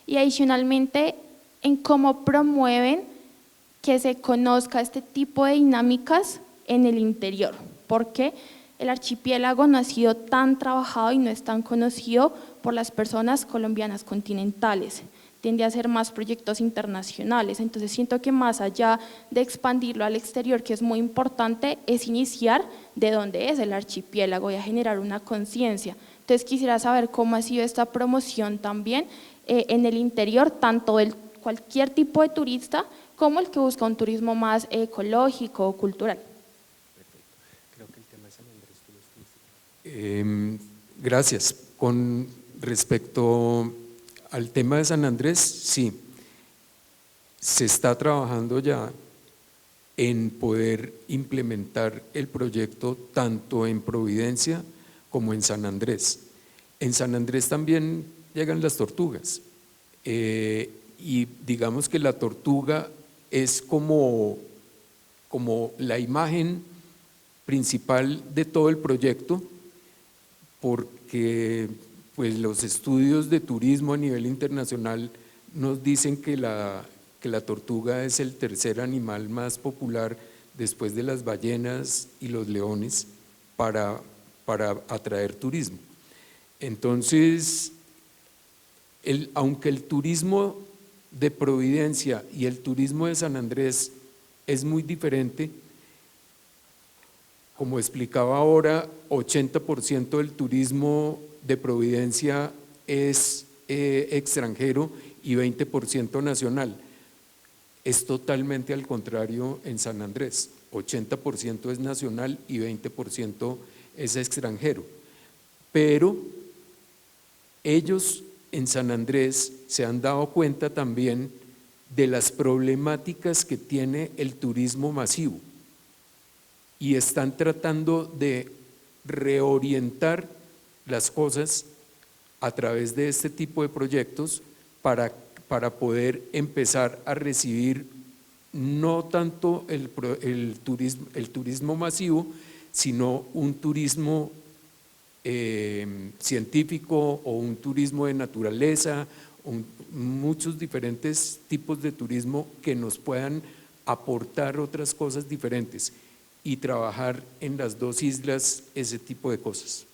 Speaker 12: y adicionalmente en cómo promueven que se conozca este tipo de dinámicas en el interior, porque el archipiélago no ha sido tan trabajado y no es tan conocido por las personas colombianas continentales, tiende a ser más proyectos internacionales. Entonces siento que más allá de expandirlo al exterior, que es muy importante, es iniciar de dónde es el archipiélago y a generar una conciencia. Entonces quisiera saber cómo ha sido esta promoción también en el interior, tanto del cualquier tipo de turista como el que busca un turismo más ecológico o cultural.
Speaker 3: Creo que el tema de San Andrés tú lo estuviste. Gracias. Con respecto al tema de San Andrés, sí, se está trabajando ya en poder implementar el proyecto tanto en Providencia como en San Andrés. En San Andrés también llegan las tortugas y digamos que la tortuga es como la imagen principal de todo el proyecto, porque pues los estudios de turismo a nivel internacional nos dicen que la tortuga es el tercer animal más popular después de las ballenas y los leones para atraer turismo. Entonces, aunque el turismo de Providencia y el turismo de San Andrés es muy diferente, como explicaba ahora, 80% del turismo de Providencia es extranjero y 20% nacional. Es totalmente al contrario en San Andrés, 80% es nacional y 20% es extranjero. Pero ellos en San Andrés se han dado cuenta también de las problemáticas que tiene el turismo masivo y están tratando de reorientar las cosas a través de este tipo de proyectos para poder empezar a recibir no tanto el turismo masivo, sino un turismo científico o un turismo de naturaleza, muchos diferentes tipos de turismo que nos puedan aportar otras cosas diferentes y trabajar en las dos islas ese tipo de cosas.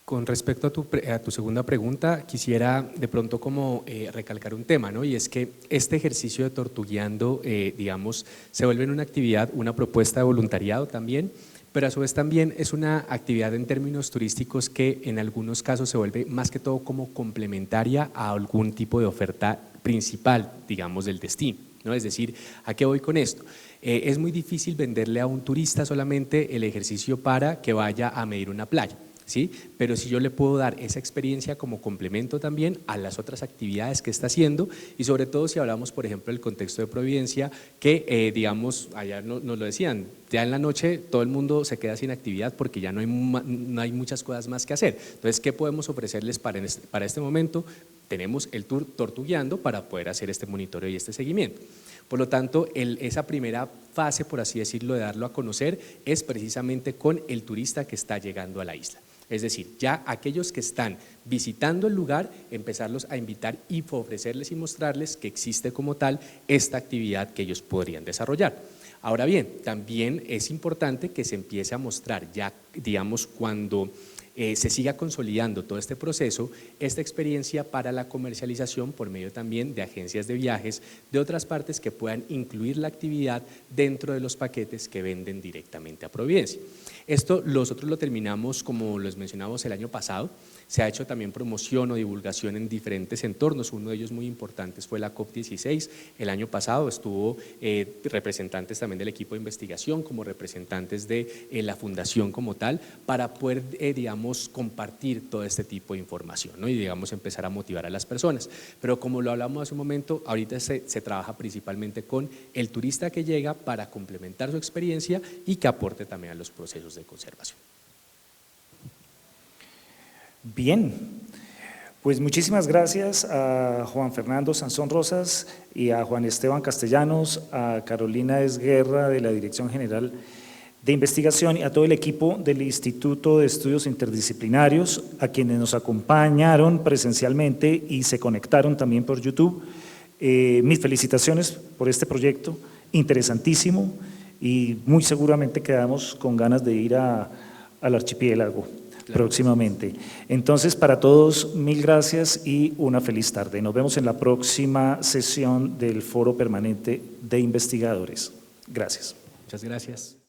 Speaker 2: Con respecto a tu segunda pregunta, quisiera de pronto como recalcar un tema, ¿no? Y es que este ejercicio de tortugueando, digamos, se vuelve en una actividad, una propuesta de voluntariado también, pero a su vez también es una actividad en términos turísticos que en algunos casos se vuelve más que todo como complementaria a algún tipo de oferta principal, digamos, del destino, ¿no? Es decir, ¿a qué voy con esto? Es muy difícil venderle a un turista solamente el ejercicio para que vaya a medir una playa. ¿sí? Pero si yo le puedo dar esa experiencia como complemento también a las otras actividades que está haciendo, y sobre todo si hablamos, por ejemplo, del contexto de Providencia, que digamos, allá nos lo decían, ya en la noche todo el mundo se queda sin actividad porque ya no hay muchas cosas más que hacer. Entonces, ¿qué podemos ofrecerles para este momento? Tenemos el tour Tortugueando para poder hacer este monitoreo y este seguimiento. Por lo tanto, esa primera fase, por así decirlo, de darlo a conocer es precisamente con el turista que está llegando a la isla. Es decir, ya aquellos que están visitando el lugar, empezarlos a invitar y ofrecerles y mostrarles que existe como tal esta actividad que ellos podrían desarrollar. Ahora bien, también es importante que se empiece a mostrar ya, digamos, cuando se siga consolidando todo este proceso, esta experiencia para la comercialización por medio también de agencias de viajes de otras partes que puedan incluir la actividad dentro de los paquetes que venden directamente a Providencia. Esto nosotros lo terminamos, como les mencionamos, el año pasado. Se ha hecho también promoción o divulgación en diferentes entornos, uno de ellos muy importantes fue la COP16, el año pasado estuvo representantes también del equipo de investigación como representantes de la fundación como tal, para poder, digamos, compartir todo este tipo de información, ¿no? Y digamos empezar a motivar a las personas. Pero como lo hablamos hace un momento, ahorita se trabaja principalmente con el turista que llega para complementar su experiencia y que aporte también a los procesos de conservación.
Speaker 1: Bien, pues muchísimas gracias a Juan Fernando Sansón Rosas y a Juan Esteban Castellanos, a Carolina Esguerra de la Dirección General de Investigación y a todo el equipo del Instituto de Estudios Interdisciplinarios, a quienes nos acompañaron presencialmente y se conectaron también por YouTube. Mis felicitaciones por este proyecto interesantísimo y muy seguramente quedamos con ganas de ir al archipiélago. Claro, próximamente. Entonces, para todos, mil gracias y una feliz tarde. Nos vemos en la próxima sesión del Foro Permanente de Investigadores. Gracias.
Speaker 2: Muchas gracias.